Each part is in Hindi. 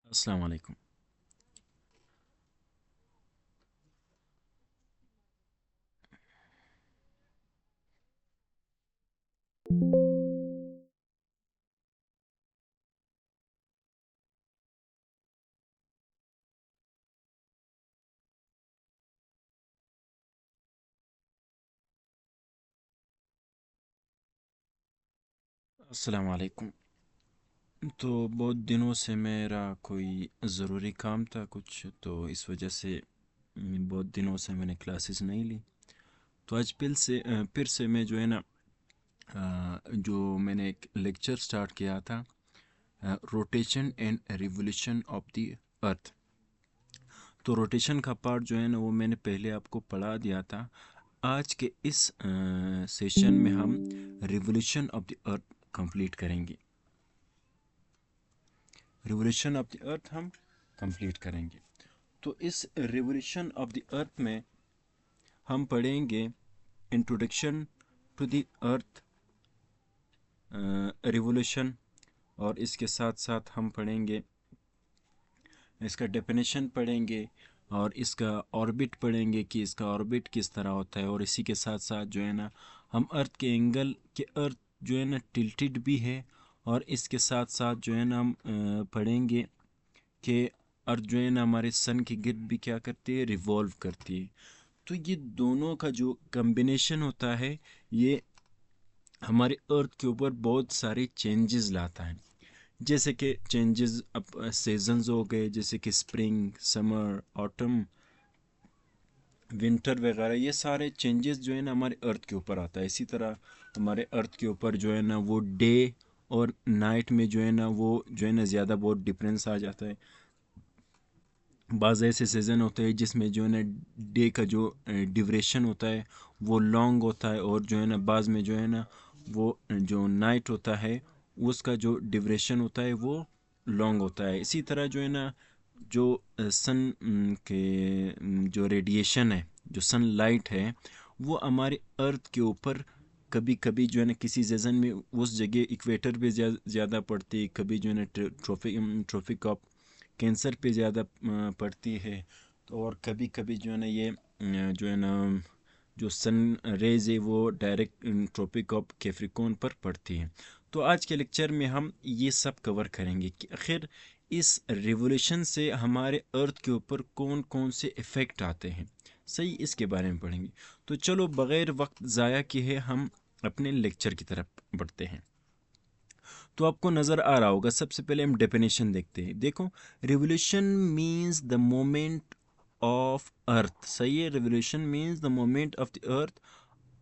अस्सलाम वालेकुम। अस्सलाम वालेकुम। तो बहुत दिनों से मेरा कोई ज़रूरी काम था कुछ, तो इस वजह से बहुत दिनों से मैंने क्लासेस नहीं ली। तो आज फिर से मैं जो है ना, जो मैंने एक लेक्चर स्टार्ट किया था, rotation and revolution of the अर्थ। तो रोटेशन का पार्ट जो है ना वो मैंने पहले आपको पढ़ा दिया था। आज के इस सेशन में हम revolution of the earth complete करेंगे। रिवोल्यूशन ऑफ द अर्थ हम कंप्लीट करेंगे। तो इस रिवोल्यूशन ऑफ द अर्थ में हम पढ़ेंगे introduction to the earth revolution, और इसके साथ साथ हम पढ़ेंगे इसका डेफिनेशन पढ़ेंगे, और इसका ऑर्बिट पढ़ेंगे कि इसका ऑर्बिट किस तरह होता है। और इसी के साथ साथ जो है ना हम अर्थ के एंगल के अर्थ जो है ना टिल्टेड भी है, और इसके साथ साथ जो है ना हम पढ़ेंगे कि अर्थ जो है ना हमारे सन के गिर्द भी क्या करती है, रिवॉल्व करती है। तो ये दोनों का जो कम्बिनेशन होता है, ये हमारे अर्थ के ऊपर बहुत सारे चेंजेस लाता है। जैसे कि चेंजेस अब सीजन्स हो गए, जैसे कि स्प्रिंग, समर, ऑटम, विंटर वगैरह, ये सारे चेंजेस जो है ना हमारे अर्थ के ऊपर आता है। इसी तरह हमारे अर्थ के ऊपर जो है ना वो डे और नाइट में जो है ना वो जो है ना ज़्यादा बहुत डिफरेंस आ जाता है। बाज़ ऐसे सीज़न होते हैं जिसमें जो है ना डे का जो ड्यूरेशन होता है वो लॉन्ग होता है, और जो है ना बाज़ में जो है ना वो जो नाइट होता है उसका जो ड्यूरेशन होता है वो लॉन्ग होता है। इसी तरह जो है ना जो सन के जो रेडिएशन है, जो सनलाइट है, वो हमारे अर्थ के ऊपर कभी कभी जो है ना किसी सीज़न में उस जगह इक्वेटर पे ज़्यादा पड़ती है, कभी जो है ना ट्रॉपिक ऑफ कैंसर पे ज़्यादा पड़ती है। तो और कभी कभी जो है ना ये जो है ना जो सन रेज है वो डायरेक्ट ट्रॉपिक ऑफ कैप्रिकॉर्न पर पड़ती है। तो आज के लेक्चर में हम ये सब कवर करेंगे कि आखिर इस रिवोल्यूशन से हमारे अर्थ के ऊपर कौन कौन से इफ़ेक्ट आते हैं। सही, इसके बारे में पढ़ेंगे। तो चलो बग़ैर वक्त ज़ाया किए हम अपने लेक्चर की तरफ बढ़ते हैं। तो आपको नज़र आ रहा होगा, सबसे पहले हम डेफिनेशन देखते हैं। देखो, revolution means the moment of earth. सही है, revolution means the moment of the earth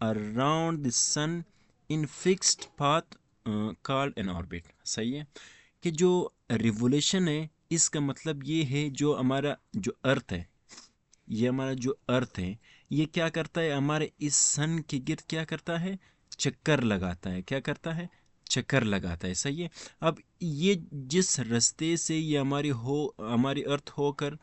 around the sun in fixed path called an orbit. सही है कि जो रिवोल्यूशन है इसका मतलब ये है जो हमारा जो अर्थ है, ये हमारा जो अर्थ है, ये क्या करता है, हमारे इस सन के गिर्द क्या करता है, चक्कर लगाता है। क्या करता है, चक्कर लगाता है। सही है। अब ये जिस रास्ते से ये हमारी अर्थ होकर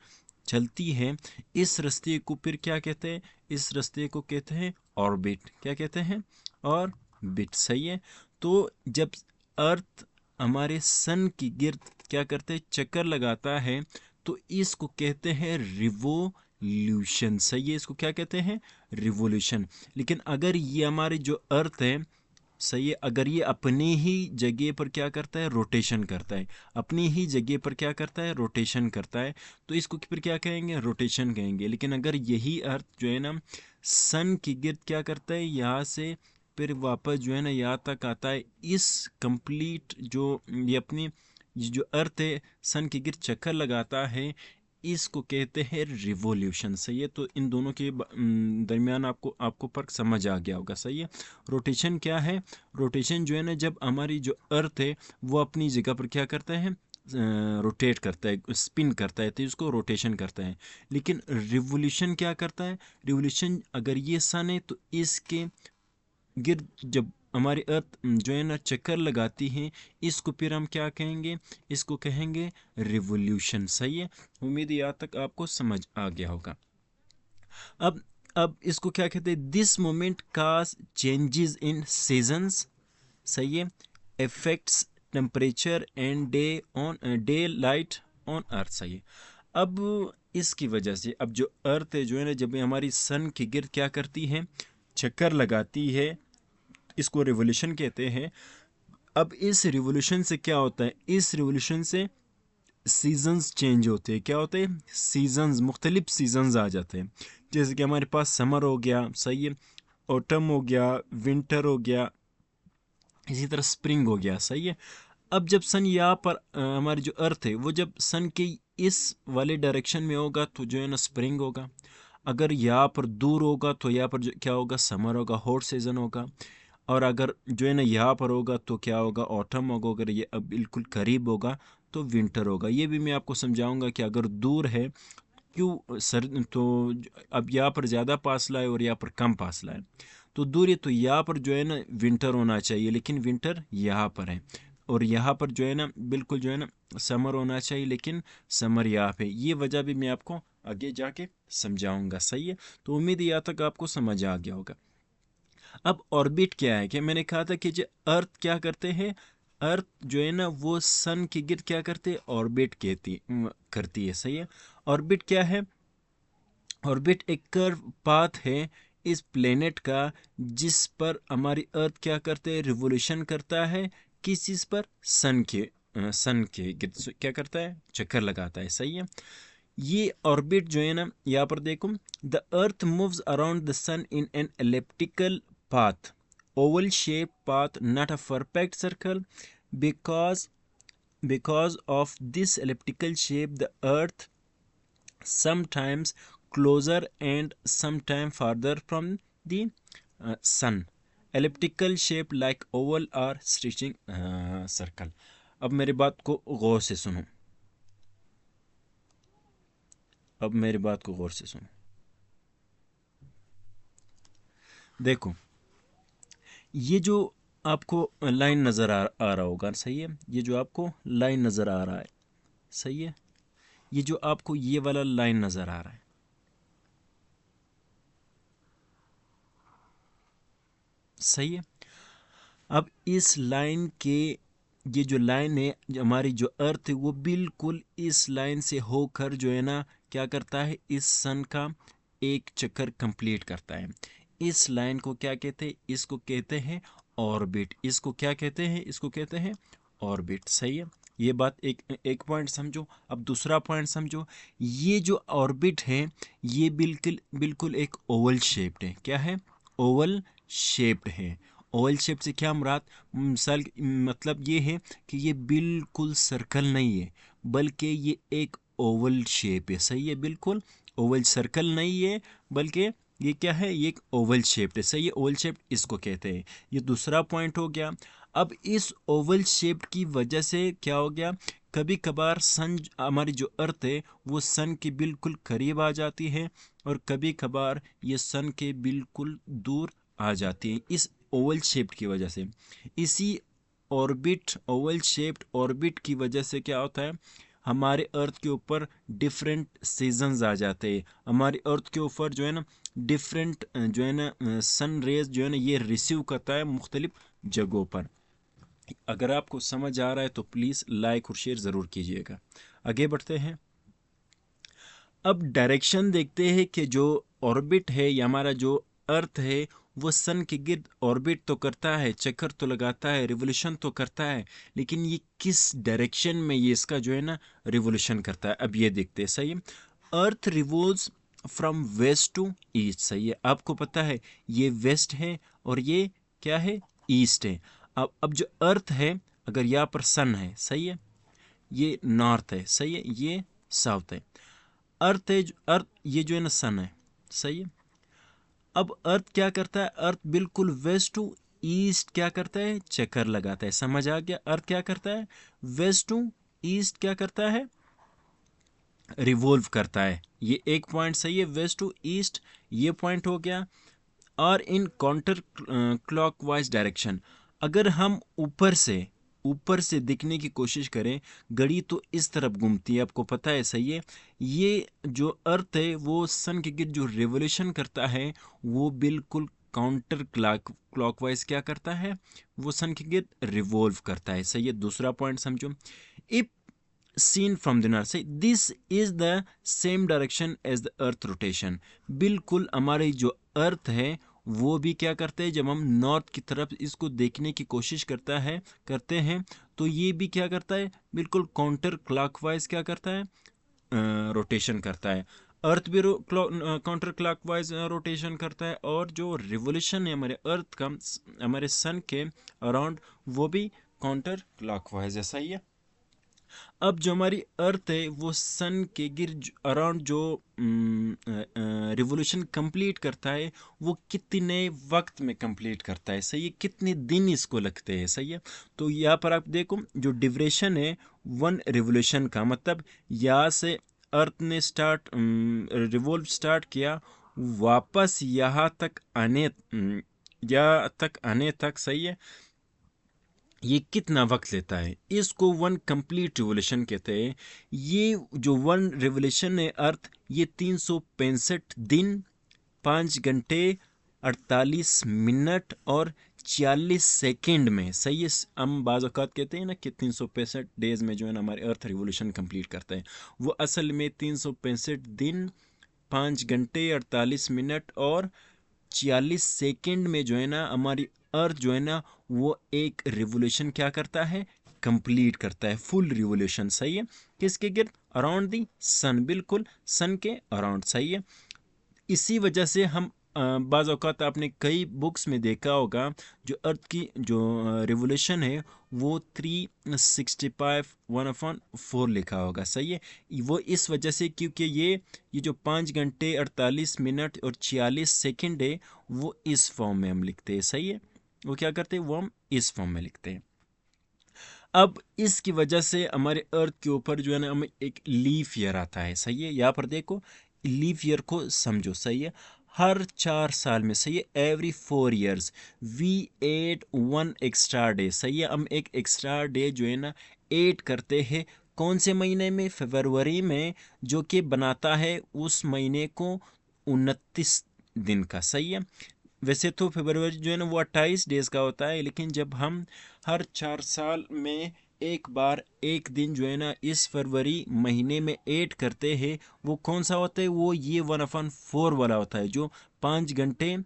चलती है, इस रास्ते को फिर क्या कहते हैं, इस रास्ते को कहते हैं ऑर्बिट। क्या कहते हैं, ऑर्बिट। सही है। तो जब अर्थ हमारे सन की गिर्द क्या करते हैं, चक्कर लगाता है, तो इसको कहते हैं रिवोल्यूशन। सही है, इसको क्या कहते हैं, रिवोल्यूशन। लेकिन अगर ये हमारी जो अर्थ है, सही है, अगर ये अपनी ही जगह पर क्या करता है, रोटेशन करता है, अपनी ही जगह पर क्या करता है, रोटेशन करता है, तो इसको फिर क्या कहेंगे, रोटेशन कहेंगे। लेकिन अगर यही अर्थ जो है ना सन की गिर्द क्या करता है, यहाँ से फिर वापस जो है ना यहाँ तक आता है, इस कंप्लीट जो ये अपनी ये जो अर्थ है सन की गिर्द चक्कर लगाता है, इसको कहते हैं रिवोल्यूशन। सही है। तो इन दोनों के दरमियान आपको आपको फर्क समझ आ गया होगा। सही है। रोटेशन क्या है, रोटेशन जो है ना जब हमारी जो अर्थ है वो अपनी जगह पर क्या करता है, रोटेट करता है, स्पिन करता है, तो इसको रोटेशन करता है। लेकिन रिवोल्यूशन क्या करता है, रिवोल्यूशन अगर ये सन है तो इसके गिर्द जब हमारी अर्थ जो है ना चक्कर लगाती है, इसको फिर हम क्या कहेंगे, इसको कहेंगे रिवोल्यूशन। सही है। उम्मीद है यहाँ तक आपको समझ आ गया होगा। अब अब इसको क्या कहते हैं, this moment cause changes in seasons. सही है, affects temperature and day light on earth, सही है। अब इसकी वजह से अब जो अर्थ है जो है ना, जब ये हमारी सन के गिर्द क्या करती है, चक्कर लगाती है, इसको रिवोल्यूशन कहते हैं। अब इस रिवोल्यूशन से क्या होता है, इस रिवोल्यूशन से सीजन्स चेंज होते हैं। क्या होते हैं, सीजन्स, मुख्तलिफ सीजन्स आ जाते हैं। जैसे कि हमारे पास समर हो गया, सही है, ऑटम हो गया, विंटर हो गया, इसी तरह स्प्रिंग हो गया, सही है। अब जब सन यहाँ पर हमारी जो अर्थ है वो जब सन के इस वाले डायरेक्शन में होगा तो जो है ना स्प्रिंग होगा। अगर यहाँ पर दूर होगा तो यहाँ पर जो क्या होगा, समर होगा, हॉट सीजन होगा। और अगर जो है ना यहाँ पर होगा तो क्या होगा, ऑटम होगा। अगर ये अब बिल्कुल करीब होगा तो विंटर होगा। ये भी मैं आपको समझाऊंगा कि अगर दूर है क्यों सर, तो अब यहाँ पर ज़्यादा फासला है और यहाँ पर कम फासला है। तो दूर है तो यहाँ पर जो है ना विंटर होना चाहिए, लेकिन विंटर यहाँ पर है। और यहाँ पर जो है ना बिल्कुल जो है ना समर होना चाहिए, लेकिन समर यहाँ पे। ये वजह भी मैं आपको आगे जाके समझाऊंगा, सही है। तो उम्मीद है यहाँ तक आपको समझ आ गया होगा। अब ऑर्बिट क्या है, कि मैंने कहा था कि जो अर्थ क्या करते हैं, अर्थ जो है ना वो सन के गिर्द क्या करते हैं, ऑर्बिट करती है, सही है। ऑर्बिट क्या है, ऑर्बिट एक कर्व पाथ है इस प्लेनेट का, जिस पर हमारी अर्थ क्या करते हैं, रिवोल्यूशन करता है। किस चीज़ पर, सन के गिर्द क्या करता है, चक्कर लगाता है, सही है। ये ऑर्बिट जो है ना, यहाँ पर देखो, the earth moves around the sun in an elliptical path, oval shape path, not a perfect circle. Because because of this elliptical shape the earth sometimes closer and sometimes farther from the sun. Elliptical shape like oval or stretching circle. अब मेरी बात को गौर से सुनो, अब मेरी बात को गौर से सुनो। देखो, ये जो आपको लाइन नज़र आ रहा होगा, सही है, ये जो आपको लाइन नज़र आ रहा है, सही है, ये जो आपको ये वाला लाइन नज़र आ रहा है, सही है। अब इस लाइन के, ये जो लाइन है, हमारी जो अर्थ है वो बिल्कुल इस लाइन से होकर जो है ना क्या करता है, इस सन का एक चक्कर कंप्लीट करता है। इस लाइन को क्या कहते हैं, इसको कहते हैं ऑर्बिट। इसको क्या कहते हैं, इसको कहते हैं ऑर्बिट, सही है। ये बात एक एक पॉइंट समझो। अब दूसरा पॉइंट समझो, ये जो ऑर्बिट है ये बिल्कुल बिल्कुल एक ओवल शेप्ड है। क्या है, ओवल शेप्ड है। ओवल शेप से क्या मुराद, मिसाल मतलब ये है कि ये बिल्कुल सर्कल नहीं है, बल्कि ये एक ओवल शेप है, सही है। बिल्कुल ओवल, सर्कल नहीं है, बल्कि ये क्या है, ये एक ओवल शेप्ड है, सही है। ओवल शेप्ड इसको कहते हैं। ये दूसरा पॉइंट हो गया। अब इस ओवल शेप की वजह से क्या हो गया, कभी कभार सन, हमारी जो अर्थ है वो सन के बिल्कुल करीब आ जाती है, और कभी कभार ये सन के बिल्कुल दूर आ जाती है, इस ओवल शेप्ड की वजह से। इसी ऑर्बिट, ओवल शेप्ड ऑर्बिट की वजह से क्या होता है, हमारे अर्थ के ऊपर डिफरेंट सीजन्स आ जाते हैं। हमारी अर्थ के ऊपर जो है ना डिफरेंट जो है ना सन रेज जो है ना ये रिसीव करता है मुख्तलिफ जगहों पर। अगर आपको समझ आ रहा है तो प्लीज़ लाइक और शेयर ज़रूर कीजिएगा। आगे बढ़ते हैं। अब डायरेक्शन देखते हैं कि जो ऑर्बिट है या हमारा जो अर्थ है वो सन के गिर्द ऑर्बिट तो करता है, चक्कर तो लगाता है, रिवोल्यूशन तो करता है, लेकिन ये किस डायरेक्शन में ये इसका जो है ना रिवोल्यूशन करता है, अब ये देखते हैं, सही है। Earth revolves from west to east, सही है। आपको पता है ये वेस्ट है और ये क्या है, ईस्ट है। अब जो अर्थ है, अगर यहाँ पर सन है, सही है, ये नॉर्थ है, सही है, ये साउथ है। अर्थ है अर्थ, ये जो है ना सन है, सही है। अब अर्थ क्या करता है, अर्थ बिल्कुल वेस्ट टू ईस्ट क्या करता है, चक्कर लगाता है। समझ आ गया, अर्थ क्या करता है, वेस्ट टू ईस्ट क्या करता है, रिवॉल्व करता है। ये एक पॉइंट सही है, वेस्ट टू ईस्ट, ये पॉइंट हो गया। और इन काउंटर क्लॉकवाइज डायरेक्शन, अगर हम ऊपर से दिखने की कोशिश करें, घड़ी तो इस तरफ घूमती है, आपको पता है, सही है। ये जो अर्थ है वो सन के गिर्द जो रिवोल्यूशन करता है वो बिल्कुल काउंटर क्लॉकवाइज क्या करता है, वो सन के गिर्द रिवॉल्व करता है, सही है। दूसरा पॉइंट समझो, if seen from the north. Say this is the same direction as the earth rotation. बिल्कुल हमारी जो अर्थ है वो भी क्या करते हैं, जब हम नॉर्थ की तरफ इसको देखने की कोशिश करते हैं तो ये भी क्या करता है, बिल्कुल काउंटर क्लॉकवाइज क्या करता है, रोटेशन करता है। अर्थ भी काउंटर क्लॉकवाइज रोटेशन करता है, और जो रिवोल्यूशन है हमारे अर्थ का हमारे सन के अराउंड वो भी काउंटर क्लॉकवाइज है। सही है। अब जो हमारी अर्थ है वो सन के अराउंड जो रिवोल्यूशन कंप्लीट करता है वो कितने वक्त में कंप्लीट करता है। सही है। कितने दिन इसको लगते हैं। सही है। तो यहाँ पर आप देखो जो ड्यूरेशन है वन रिवोल्यूशन का, मतलब यहाँ से अर्थ ने रिवोल्व स्टार्ट किया, वापस यहाँ तक आने तक सही है, ये कितना वक्त लेता है, इसको वन कंप्लीट रिवोल्यूशन कहते हैं। ये जो वन रिवोल्यूशन है अर्थ, ये 365 दिन 5 घंटे 48 मिनट और 46 सेकंड में। सही है। हम बाज़ औक़ात कहते हैं ना कि 365 डेज में जो है ना हमारे अर्थ रिवोल्यूशन कंप्लीट करता है, वो असल में 365 दिन 5 घंटे 48 मिनट और 46 सेकंड में जो है ना हमारी अर्थ जो है ना वो एक रिवोल्यूशन क्या करता है, कंप्लीट करता है, फुल रिवोल्यूशन। सही है। किसके गिर्द, अराउंड दी सन, बिल्कुल सन के अराउंड। सही है। इसी वजह से हम बाज़ औक़ात आपने कई बुक्स में देखा होगा जो अर्थ की जो रिवोल्यूशन है वो 365 1/4 लिखा होगा। सही है। वो इस वजह से क्योंकि ये जो 5 घंटे 48 मिनट और 46 सेकंड है वो इस फॉर्म में हम लिखते हैं। सही है। वो क्या करते हैं, वो हम इस फॉर्म में लिखते हैं। अब इसकी वजह से हमारे अर्थ के ऊपर जो है ना हमें एक लीफ ईयर आता है। सही है। यहाँ पर देखो लीफ ईयर को समझो। सही है। हर 4 साल में, सही है, every 4 years we add one extra day. सही है। हम एक एक्स्ट्रा डे जो है ना ऐड करते हैं, कौन से महीने में, फरवरी में, जो कि बनाता है उस महीने को 29 दिन का। सही है। वैसे तो फरवरी जो है ना वो 28 डेज का होता है, लेकिन जब हम हर 4 साल में एक बार एक दिन जो है ना इस फरवरी महीने में ऐड करते हैं, वो कौन सा होता है, वो ये 1/4 वाला होता है, जो 5 घंटे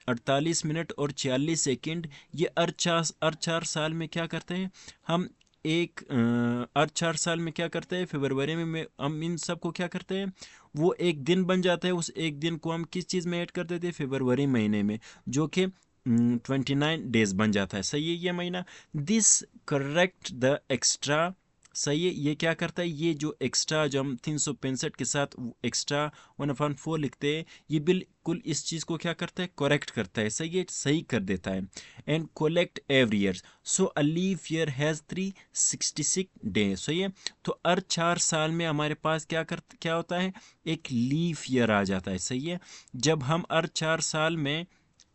48 मिनट और 46 सेकंड। ये हर चार साल में क्या करते हैं हम, हर 4 साल में क्या करते हैं, फरवरी में हम इन सब को क्या करते हैं, वो एक दिन बन जाता है। उस एक दिन को हम किस चीज़ में ऐड कर देते हैं, फरवरी महीने में, जो कि 29 डेज बन जाता है। सही है। ये महीना दिस करेक्ट द एक्स्ट्रा। सही है। ये क्या करता है, ये जो एक्स्ट्रा जो हम 365 के साथ एक्स्ट्रा 1/4 लिखते हैं, ये बिल्कुल इस चीज़ को क्या करता है, करेक्ट करता है। सही है, सही कर देता है। And collect every year, so a leaf year has 366 days. सही है। तो हर 4 साल में हमारे पास क्या होता है, एक लीफ ईयर आ जाता है। सही है। जब हम हर 4 साल में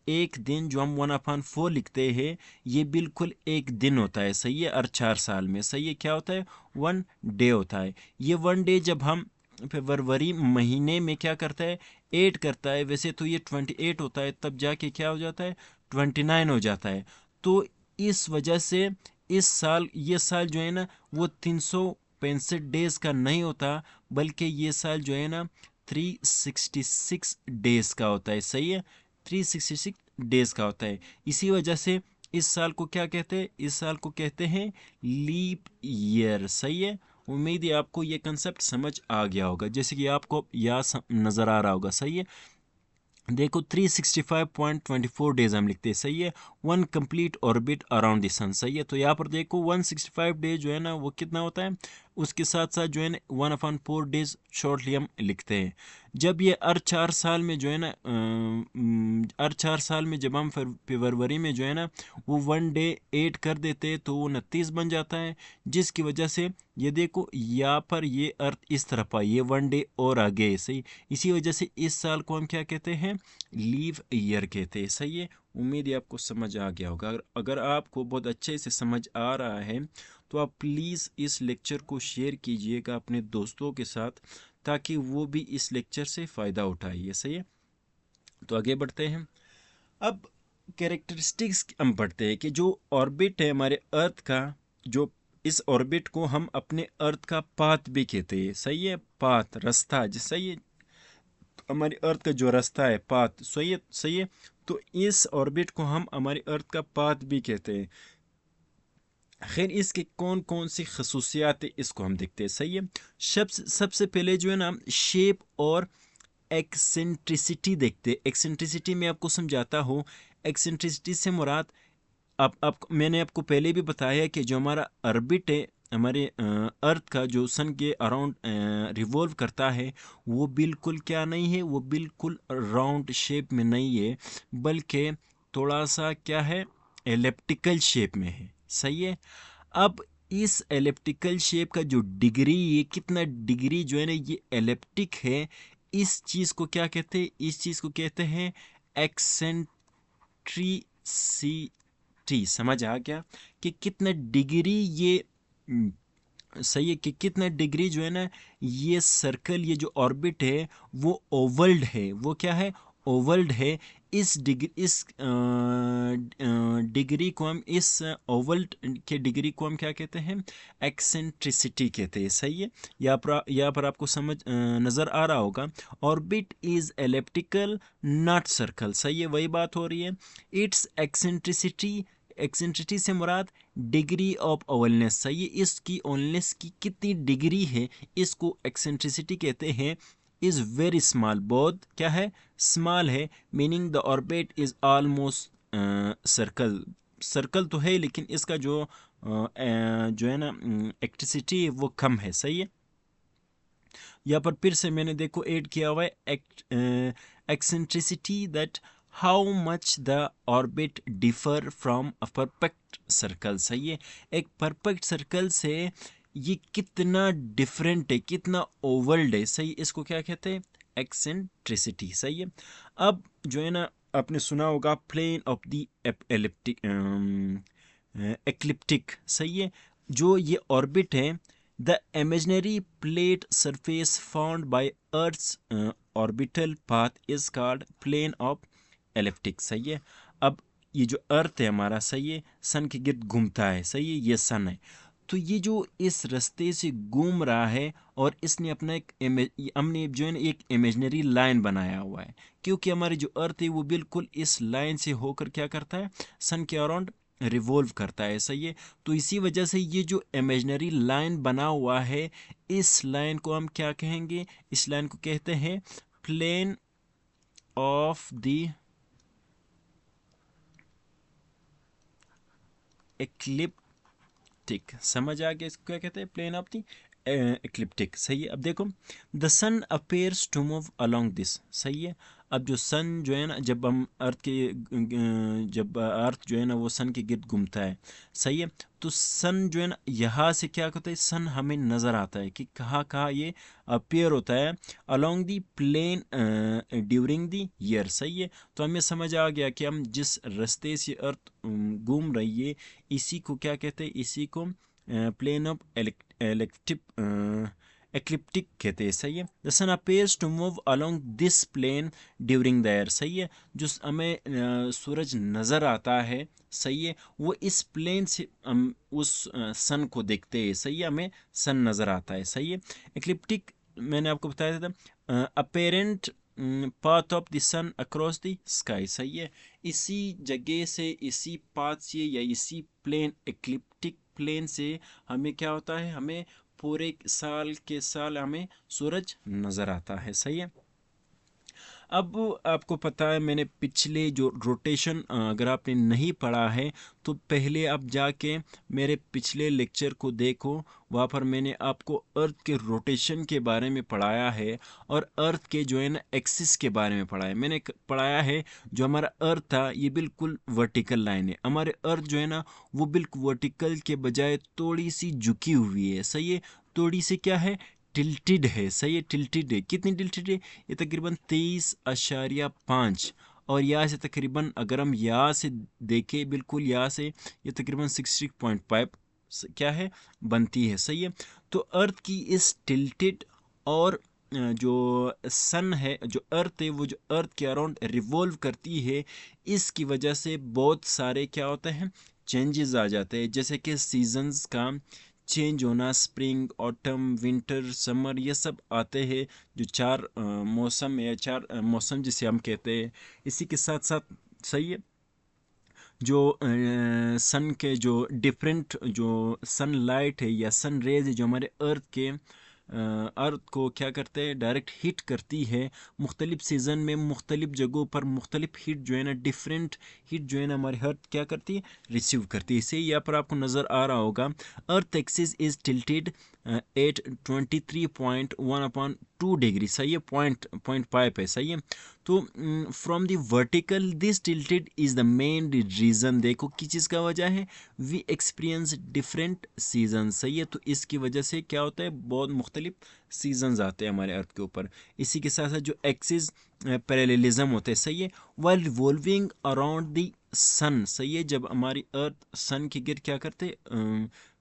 एक दिन जो हम 1/4 लिखते हैं, ये बिल्कुल एक दिन होता है। सही है। हर 4 साल में, सही है, क्या होता है, 1 डे होता है। ये 1 डे जब हम फरवरी महीने में क्या करता है, 8 करता है, वैसे तो ये 28 होता है, तब जाके क्या हो जाता है, 29 हो जाता है। तो इस वजह से ये साल जो है ना वो 365 डेज का नहीं होता, बल्कि ये साल जो है ना 366 डेज का होता है। सही है। 366 डेज का होता है। इसी वजह से इस साल को क्या कहते हैं, इस साल को कहते हैं लीप ईयर। सही है। उम्मीद है आपको ये कंसेप्ट समझ आ गया होगा, जैसे कि आपको यहाँ नज़र आ रहा होगा। सही है। देखो 365.24 डेज हम लिखते हैं। सही है। One complete orbit around the sun. सही है। तो यहाँ पर देखो 165 डेज जो है ना वो कितना होता है, उसके साथ साथ जो है ना 1/4 डेज शॉर्टली हम लिखते हैं। जब ये हर 4 साल में जो है ना हर 4 साल में जब हम फरवरी में जो है ना वो 1 डे ऐड कर देते हैं, तो वो 29 बन जाता है, जिसकी वजह से ये देखो यहाँ पर ये अर्थ इस तरफ आई, ये 1 डे और आगे। सही। इसी वजह से इस साल को हम क्या कहते हैं, लीव ईयर कहते हैं। सही है। उम्मीद है आपको समझ आ गया होगा। अगर आपको बहुत अच्छे से समझ आ रहा है तो आप प्लीज़ इस लेक्चर को शेयर कीजिएगा अपने दोस्तों के साथ, ताकि वो भी इस लेक्चर से फ़ायदा उठाइए। सही है। तो आगे बढ़ते हैं। अब कैरेक्टरिस्टिक्स हम पढ़ते हैं कि जो ऑर्बिट है हमारे अर्थ का, जो इस ऑर्बिट को हम अपने अर्थ का पाथ भी कहते हैं, सही है, पाथ रास्ता, जैसे ये हमारी अर्थ का जो रास्ता है पाथ, सही है, सही है। तो इस ऑर्बिट को हम हमारी अर्थ का पाथ भी कहते हैं। खैर इसके कौन कौन सी खसूसियात है इसको हम देखते हैं, सही है। सबसे पहले जो है ना शेप और एक्सेंट्रिसिटी देखते हैं। एक्सेंट्रिसिटी मैं आपको समझाता हूँ। एक्सेंट्रिसिटी से मुराद, अब मैंने आपको पहले भी बताया कि जो हमारा ऑर्बिट है, हमारे अर्थ का जो सन के अराउंड रिवॉल्व करता है, वो बिल्कुल क्या नहीं है, वो बिल्कुल राउंड शेप में नहीं है, बल्कि थोड़ा सा क्या है, एलिप्टिकल शेप में है, सही है। अब इस एलिप्टिकल शेप का जो डिग्री, ये कितना डिग्री जो है ना ये एलिप्टिक है, इस चीज़ को क्या कहते हैं, इस चीज़ को कहते हैं एक्सेंट्रिसिटी। समझ आ गया कि कितना डिग्री ये सही है, कि कितना डिग्री जो है ना ये सर्कल, ये जो ऑर्बिट है वो ओवल्ड है, वो क्या है, ओवल्ड है। इस डिग्री, इस डिग्री को हम, इस ओवल्ड के डिग्री को हम क्या कहते हैं, एक्सेंट्रिसिटी कहते हैं, सही है। यहाँ पर आपको समझ नज़र आ रहा होगा, orbit is elliptical not circle, सही है, वही बात हो रही है। इट्स एक्सेंट्रिसिटी, एक्सेंट्रिसिटी से मुराद डिग्री ऑफ ओवलनेस, सही है, इसकी ओवलनेस की कितनी डिग्री है, इसको एक्सेंट्रिसिटी कहते हैं। इज वेरी स्मॉल, बहुत क्या है, स्मॉल है। Meaning the orbit is almost circle, circle तो है लेकिन इसका जो है ना एक्टिसिटी है वो कम है, सही है। यहाँ पर फिर से मैंने देखो ऐड किया हुआ है eccentricity, that how much the orbit differ from a perfect circle, सही है। एक परफेक्ट सर्कल से ये कितना डिफरेंट है, कितना ओवल्ड है, सही, इसको क्या कहते हैं, एक्सेंट्रिसिटी, सही है। अब जो है ना आपने सुना होगा plane of the elliptic, ecliptic, सही है। जो ये ऑर्बिट है, the imaginary plate surface found by earth's orbital path is called plane of elliptic, सही है। अब ये जो अर्थ है हमारा, सही है, सन के गिर्द घूमता है, सही है, ये सन है। तो ये जो इस रास्ते से घूम रहा है और इसने अपना एक हमने जो है ना एक इमेजिनरी लाइन बनाया हुआ है, क्योंकि हमारी जो अर्थ है वो बिल्कुल इस लाइन से होकर क्या करता है, सन के अराउंड रिवॉल्व करता है, सही है। तो इसी वजह से ये जो इमेजिनरी लाइन बना हुआ है, इस लाइन को हम क्या कहेंगे, इस लाइन को कहते हैं प्लेन ऑफ द एक्लिप्टिक। समझ आ गया इसको क्या कहते हैं, प्लेन ऑफ द एक्लिप्टिक, सही है। अब देखो, the sun appears to move along this, सही है। अब जो सन जो है ना, जब हम अर्थ के जब अर्थ जो है ना वो सन के गिर्द घूमता है, सही है, तो सन जो है ना यहाँ से क्या होता है, सन हमें नज़र आता है कि कहाँ कहाँ ये अपेयर होता है along the plane during the year, सही है। तो हमें समझ आ गया कि हम जिस रास्ते से अर्थ घूम रही है, इसी को क्या कहते हैं, इसी को प्लेन ऑफ एक्लिप्टिक कहते हैं, सही है। The sun appears to move along this plane during the year, सही है। जो हमें सूरज नज़र आता है, सही है, वो इस प्लेन से हम उस सन को देखते हैं, सही है, हमें सन नज़र आता है, सही है। एक्लिप्टिक मैंने आपको बताया था, apparent path of the sun across the sky, सही है। इसी जगह से, इसी पाथ से या इसी प्लेन, एक्लिप्टिक प्लेन से हमें क्या होता है, हमें पूरे साल के साल हमें सूरज नज़र आता है, सही है। अब आपको पता है मैंने पिछले जो रोटेशन, अगर आपने नहीं पढ़ा है तो पहले आप जाके मेरे पिछले लेक्चर को देखो, वहाँ पर मैंने आपको अर्थ के रोटेशन के बारे में पढ़ाया है और अर्थ के जो है ना एक्सिस के बारे में पढ़ाया है। मैंने पढ़ाया है जो हमारा अर्थ था ये बिल्कुल वर्टिकल लाइन है, हमारे अर्थ जो है ना वो बिल्कुल वर्टिकल के बजाय थोड़ी सी झुकी हुई है, सही है, थोड़ी सी क्या है, टिल्टेड है, सही है, टिल्टेड है। कितनी टिल्टेड है, ये तकरीबन 23.5, और यहाँ से तकरीबन अगर हम यहाँ से देखें, बिल्कुल यहाँ से ये तकरीबन 60.5 क्या है, बनती है, सही है। तो अर्थ की इस टिल्टेड और जो सन है, जो अर्थ है, वो जो अर्थ के अराउंड रिवॉल्व करती है, इसकी वजह से बहुत सारे क्या होते हैं, चेंजेस आ जाते हैं, जैसे कि सीजन्स का चेंज होना, स्प्रिंग, ऑटम, विंटर, समर, ये सब आते हैं जो चार मौसम या चार मौसम जिसे हम कहते हैं। इसी के साथ साथ सही है जो सन के जो डिफरेंट जो सनलाइट है या सन रेज है जो हमारे अर्थ के अर्थ को क्या करते हैं, डायरेक्ट हीट करती है। मुख्तलिफ सीज़न में मुख्तलिफ जगहों पर मुख्तलिफ हीट जो है ना, डिफरेंट हीट जो है ना हमारी अर्थ क्या करती है, रिसीव करती है। इसे यहाँ पर आपको नज़र आ रहा होगा, earth axis is tilted at 23.1/2 degree, सही है, पॉइंट 5 है, सही है। तो from the vertical this tilted is the main reason, देखो किस चीज़ का वजह है, वी एक्सपीरियंस डिफरेंट सीजन, सही है। तो इसकी वजह से क्या होता है, बहुत मुख्तलिफ सीजन्स आते हैं हमारे अर्थ के ऊपर। इसी के साथ साथ जो एक्सिस पैरेललिज्म होते हैं, सही है, while revolving around the sun, सही है, जब हमारी अर्थ सन के गिर्द क्या करते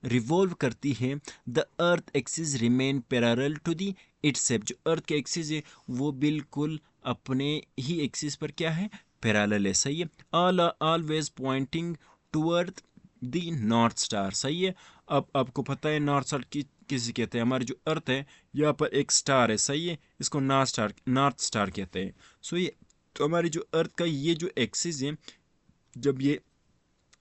रिवॉल्व करती है, the earth axis remain parallel to the itself, जो अर्थ के एक्सिस है वो बिल्कुल अपने ही एक्सिस पर क्या है, पैरेलल है, सही है। Always pointing toward the north star, सही है। अब आपको पता है नॉर्थ स्टार की किसे कहते हैं, हमारी जो अर्थ है यहाँ पर एक स्टार है, सही है, इसको नॉर्थ स्टार कहते हैं। सो ये तो हमारी जो अर्थ का ये जो एक्सिस है, जब ये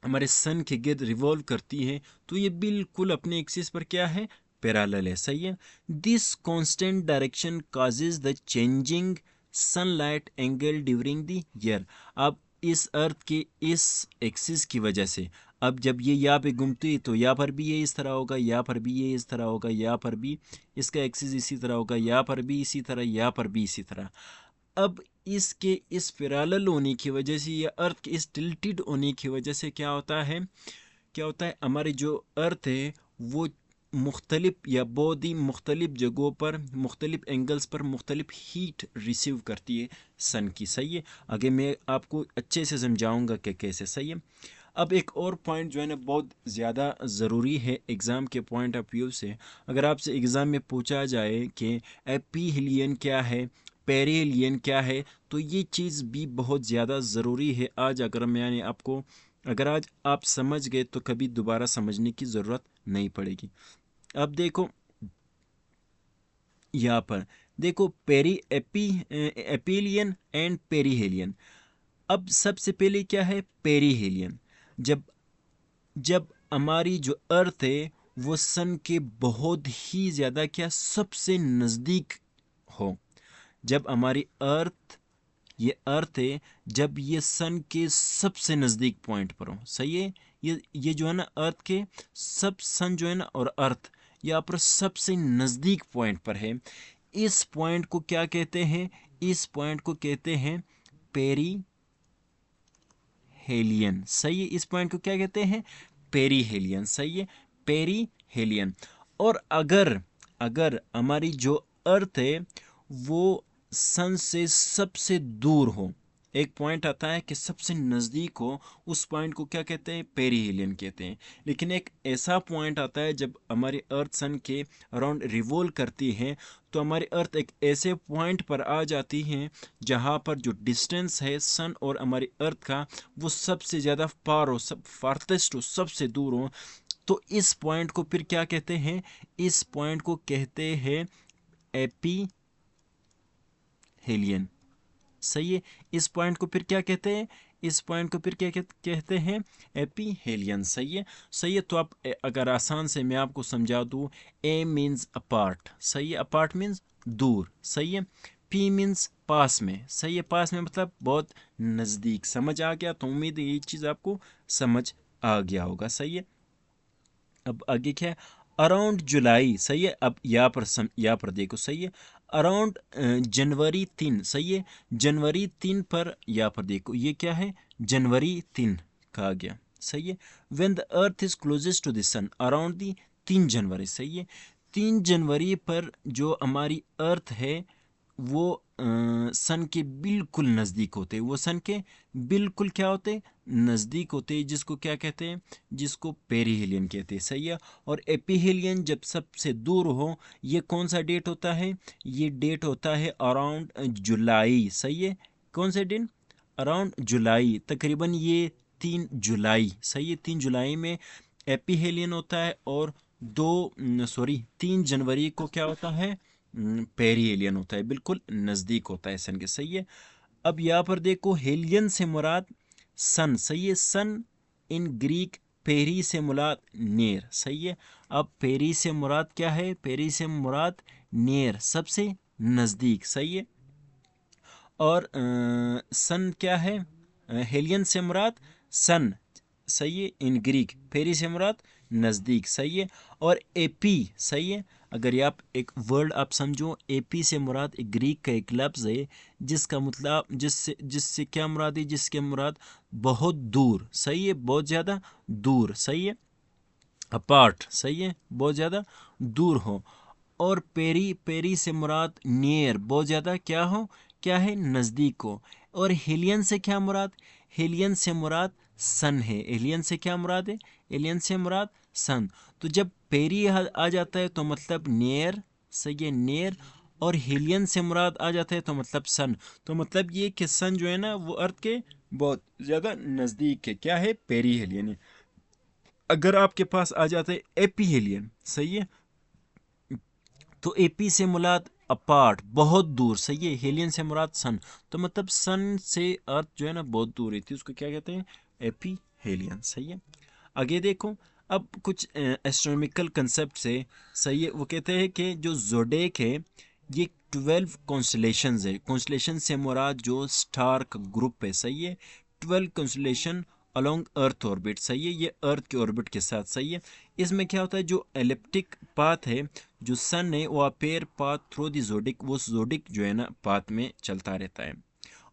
हमारे सन के गिर्द रिवॉल्व करती है तो ये बिल्कुल अपने एक्सिस पर क्या है, पैरेलल है, सही है। This constant direction causes the changing sunlight angle during the year. अब इस अर्थ के इस एक्सिस की वजह से, अब जब ये यहाँ पे घूमती है तो यहाँ पर भी ये इस तरह होगा, यहाँ पर भी ये इस तरह होगा, यहाँ पर भी इसका एक्सिस इसी तरह होगा, यहाँ पर भी इसी तरह, यहाँ पर भी इसी तरह। अब इसके इस पैरेलल होने की वजह से या अर्थ के इस टिल्टेड होने की वजह से क्या होता है, हमारी जो अर्थ है वो मुख्तलिफ या बहुत ही मुख्तलिफ जगहों पर मुख्तलिफ एंगल्स पर मुख्तलिफ हीट रिसीव करती है सन की, सही है। आगे मैं आपको अच्छे से समझाऊंगा कि कैसे, सही है। अब एक और पॉइंट जो है ना बहुत ज़्यादा ज़रूरी है एग्ज़ाम के पॉइंट ऑफ व्यू से, अगर आपसे एग्ज़ाम में पूछा जाए कि एपीहिलियन क्या है, पेरिहिलियन क्या है, तो ये चीज़ भी बहुत ज़्यादा ज़रूरी है। आज अगर मैंने आपको, अगर आज आप समझ गए तो कभी दोबारा समझने की ज़रूरत नहीं पड़ेगी। अब देखो यहाँ पर, देखो एपीलियन एंड पेरिहेलियन। अब सबसे पहले क्या है, पेरिहेलियन, जब जब हमारी जो अर्थ है वो सन के बहुत ही ज़्यादा क्या सबसे नज़दीक हो, जब हमारी अर्थ, ये अर्थ है जब ये सन के सबसे नज़दीक पॉइंट पर हो, सही है। ये जो है ना अर्थ के सब, सन जो है ना और अर्थ यहाँ पर सबसे नज़दीक पॉइंट पर है। इस पॉइंट को क्या कहते हैं, इस पॉइंट को कहते हैं पेरी हेलियन, सही है। इस पॉइंट को क्या कहते हैं, पेरीहेलियन, सही है, पेरीहेलियन। और अगर अगर हमारी जो अर्थ है वो सन से सबसे दूर हो, एक पॉइंट आता है कि सबसे नज़दीक हो, उस पॉइंट को क्या कहते हैं, पेरीहेलियन कहते हैं। लेकिन एक ऐसा पॉइंट आता है जब हमारी अर्थ सन के अराउंड रिवॉल्व करती है तो हमारी अर्थ एक ऐसे पॉइंट पर आ जाती है जहाँ पर जो डिस्टेंस है सन और हमारी अर्थ का वो सबसे ज़्यादा फार हो, सब फारतेस्ट हो, सबसे दूर हो। तो इस पॉइंट को फिर क्या कहते हैं, इस पॉइंट को कहते हैं एपी हेलियन, सही है। इस पॉइंट को फिर क्या कहते हैं, इस पॉइंट को फिर क्या कहते हैं, एपीहेलियन, सही है। सही है, तो आप अगर आसान से मैं आपको समझा दूँ, ए मीन्स अपार्ट, सही है, अपार्ट मीन्स दूर, सही है। पी मीन्स पास में, सही है, पास में मतलब बहुत नज़दीक। समझ आ गया, तो उम्मीद है ये चीज़ आपको समझ आ गया होगा, सही है। अब आगे क्या है, अराउंड जुलाई, सही है। अब यहाँ पर देखो, सही है, अराउंड जनवरी 3, सही है, जनवरी 3 पर यहाँ पर देखो ये क्या है, जनवरी 3 कहा गया, सही है। When the earth is closest to the sun, around the 3 January, सही है। 3 जनवरी पर जो हमारी अर्थ है वो सन के बिल्कुल नज़दीक होते हैं, वो सन के बिल्कुल क्या होते, नज़दीक होते हैं, जिसको क्या कहते हैं, जिसको पेरीहेलियन कहते हैं, सही है। और एपीहेलियन जब सबसे दूर हो, ये कौन सा डेट होता है, ये डेट होता है अराउंड जुलाई, सही है। कौन से दिन, अराउंड जुलाई, तकरीबन ये 3 जुलाई, सही है, 3 जुलाई में एपीहेलियन होता है और 3 जनवरी को क्या होता है, पेरी एलियन होता है, बिल्कुल नज़दीक होता है सन के। सही है। अब यहाँ पर देखो हेलियन से मुराद सन, सही है। सन इन ग्रीक, पेरी से मुराद नियर, सही है। अब पेरी से मुराद क्या है, पेरी से मुराद नियर, सबसे नज़दीक, सही है। और सन क्या है, हेलियन से मुराद सन, सही है, इन ग्रीक। पेरी से मुराद नज़दीक, सही है। और एपी, सही है। अगर ये आप एक वर्ड आप समझो, एपी से मुराद एक ग्रीक का एक लफ्ज़ है जिसका मतलब जिससे जिससे क्या मुराद है, जिसके मुराद बहुत दूर, सही है, बहुत ज़्यादा दूर, सही है। अपार्ट, सही है, बहुत ज़्यादा दूर हो। और पेरी, पेरी से मुराद नियर, बहुत ज़्यादा क्या हो, क्या है, नज़दीक हो। और हेलियन से क्या मुराद, हेलियन से मुराद सन है। एलियन से क्या मुराद है, एलियन से मुराद सन। तो जब पेरी आ जाता है तो मतलब नियर, सही है, नियर। और हेलियन से मुराद आ जाता है तो मतलब सन। तो मतलब ये कि सन जो है ना वो अर्थ के बहुत ज़्यादा नज़दीक है, क्या है, पेरी हेलियन है। अगर आपके पास आ जाता है एपी हेलियन, सही है, तो एपी से मुराद अपार्ट, बहुत दूर, सही है। हेलियन से मुराद सन, तो मतलब सन से अर्थ जो है ना बहुत दूर रहती है, उसको क्या कहते हैं, एपी हेलियन, सही है। आगे देखो, अब कुछ एस्ट्रोनॉमिकल कंसेप्ट से, सही है, वो कहते हैं कि जो जोडेक है ये 12 कॉन्स्टलेशंस है। कॉन्स्टलेशन से मुराद जो स्टार का ग्रुप है, सही है। 12 कॉन्स्टलेशन अलोंग अर्थ ऑर्बिट, सही है, ये अर्थ के ऑर्बिट के साथ, सही है। इसमें क्या होता है, जो एलिप्टिक पाथ है, जो सन है वो अपेयर पाथ थ्रू द जोडिक, वो जोडिक जो है ना पाथ में चलता रहता है।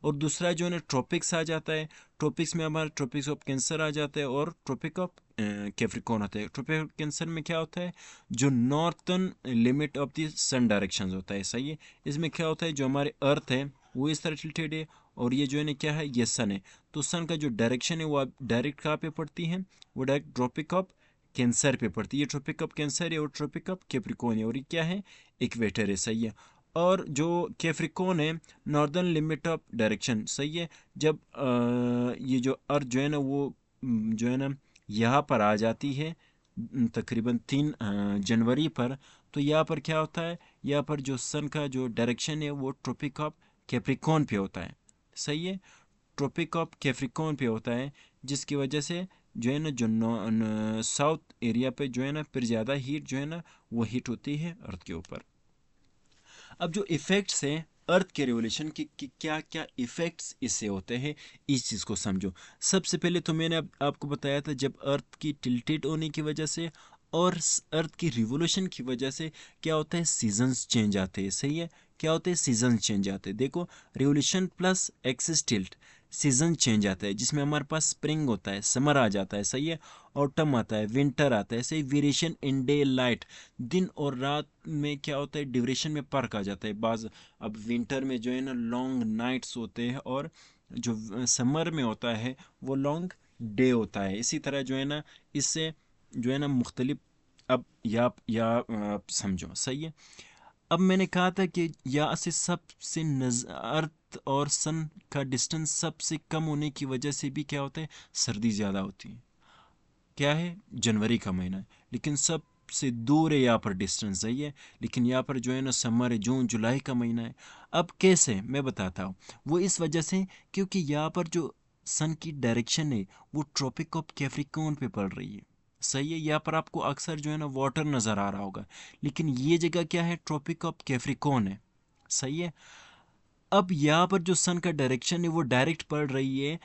और दूसरा जो है ना ट्रॉपिक्स आ जाता है, ट्रॉपिक्स में हमारा ट्रॉपिक्स ऑफ कैंसर आ जाता है और ट्रॉपिक ऑफ कैप्रिकॉर्न आता है। ट्रॉपिक ऑफ कैंसर में क्या होता है, जो northern limit of the sun direction होता है, सही है। इसमें क्या होता है, जो हमारे अर्थ है वो इस तरह टिल्टेड है, और ये जो है ना क्या है, ये सन है। तो सन का जो डायरेक्शन है वो डायरेक्ट कहाँ पे पड़ती है, वो डायरेक्ट ट्रॉपिक ऑफ कैंसर पे पड़ती है। ये ट्रॉपिक ऑफ कैंसर है और ट्रॉपिक ऑफ कैप्रिकॉर्न है, और ये क्या है, इक्वेटर है, सही है। और जो कैप्रिकॉर्न है, नॉर्दर्न लिमिट ऑफ डायरेक्शन, सही है। जब ये जो अर्थ जो है ना वो जो है ना यहाँ पर आ जाती है तकरीबन 3 जनवरी पर, तो यहाँ पर क्या होता है, यहाँ पर जो सन का जो डायरेक्शन है वो ट्रॉपिक ऑफ कैप्रिकॉर्न पे होता है, सही है, ट्रॉपिक ऑफ कैप्रिकॉर्न पे होता है। जिसकी वजह से जो है ना जो साउथ एरिया पे जो है ना फिर ज़्यादा हीट जो है ना वो हीट होती है अर्थ के ऊपर। अब जो इफ़ेक्ट्स हैं अर्थ के रिवोल्यूशन की क्या क्या इफ़ेक्ट्स इससे होते हैं, इस चीज़ को समझो। सबसे पहले तो मैंने आपको बताया था, जब अर्थ की टिल्टेड होने की वजह से और अर्थ की रिवोल्यूशन की वजह से क्या होता है, सीजन्स चेंज आते हैं, सही है। क्या होते हैं, सीजन चेंज आते हैं। देखो, revolution plus axis tilt, season change आता है, जिसमें हमारे पास स्प्रिंग होता है, समर आ जाता है, सही है, ऑटम आता है, विंटर आता है। ऐसे ही वेरिएशन इन डे लाइट, दिन और रात में क्या होता है, ड्यूरेशन में फर्क आ जाता है। बाज अब विंटर में जो है ना लॉन्ग नाइट्स होते हैं, और जो समर में होता है वो लॉन्ग डे होता है। इसी तरह जो है ना इससे जो है ना मुख्तलिफ, अब या आप समझो, सही है। अब मैंने कहा था कि यहाँ से सबसे अर्थ और सन का डिस्टेंस सबसे कम होने की वजह से भी क्या होता है, सर्दी ज़्यादा होती है। क्या है, जनवरी का महीना है, लेकिन सबसे दूर है यहाँ पर डिस्टेंस, सही है। लेकिन यहाँ पर जो है ना समर है, जून जुलाई का महीना है। अब कैसे, मैं बताता हूँ। वो इस वजह से क्योंकि यहाँ पर जो सन की डायरेक्शन है वो ट्रॉपिक ऑफ कैप्रिकॉर्न पे पड़ रही है, सही है। यहाँ पर आपको अक्सर जो है ना वाटर नज़र आ रहा होगा, लेकिन ये जगह क्या है, ट्रॉपिक ऑफ कैप्रिकॉर्न है, सही है। अब यहाँ पर जो सन का डायरेक्शन है वो डायरेक्ट पड़ रही है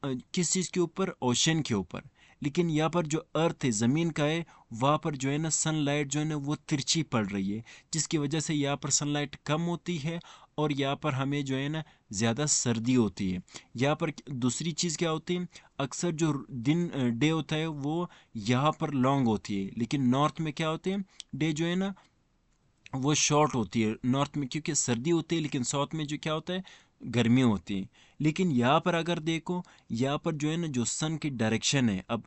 किस चीज़ के ऊपर, ओशन के ऊपर। लेकिन यहाँ पर जो अर्थ है, ज़मीन का है, वहाँ पर जो है ना सनलाइट जो है ना वो तिरछी पड़ रही है, जिसकी वजह से यहाँ पर सनलाइट कम होती है और यहाँ पर हमें जो है ना ज़्यादा सर्दी होती है। यहाँ पर दूसरी चीज़ क्या होती है, अक्सर जो दिन डे होता है वो यहाँ पर लॉन्ग होती है, लेकिन नॉर्थ में क्या होते हैं, डे जो है ना वो शॉर्ट होती है नॉर्थ में, क्योंकि सर्दी होती है, लेकिन साउथ में जो क्या होता है, गर्मी होती है। लेकिन यहाँ पर अगर देखो, यहाँ पर जो है ना जो सन की डायरेक्शन है, अब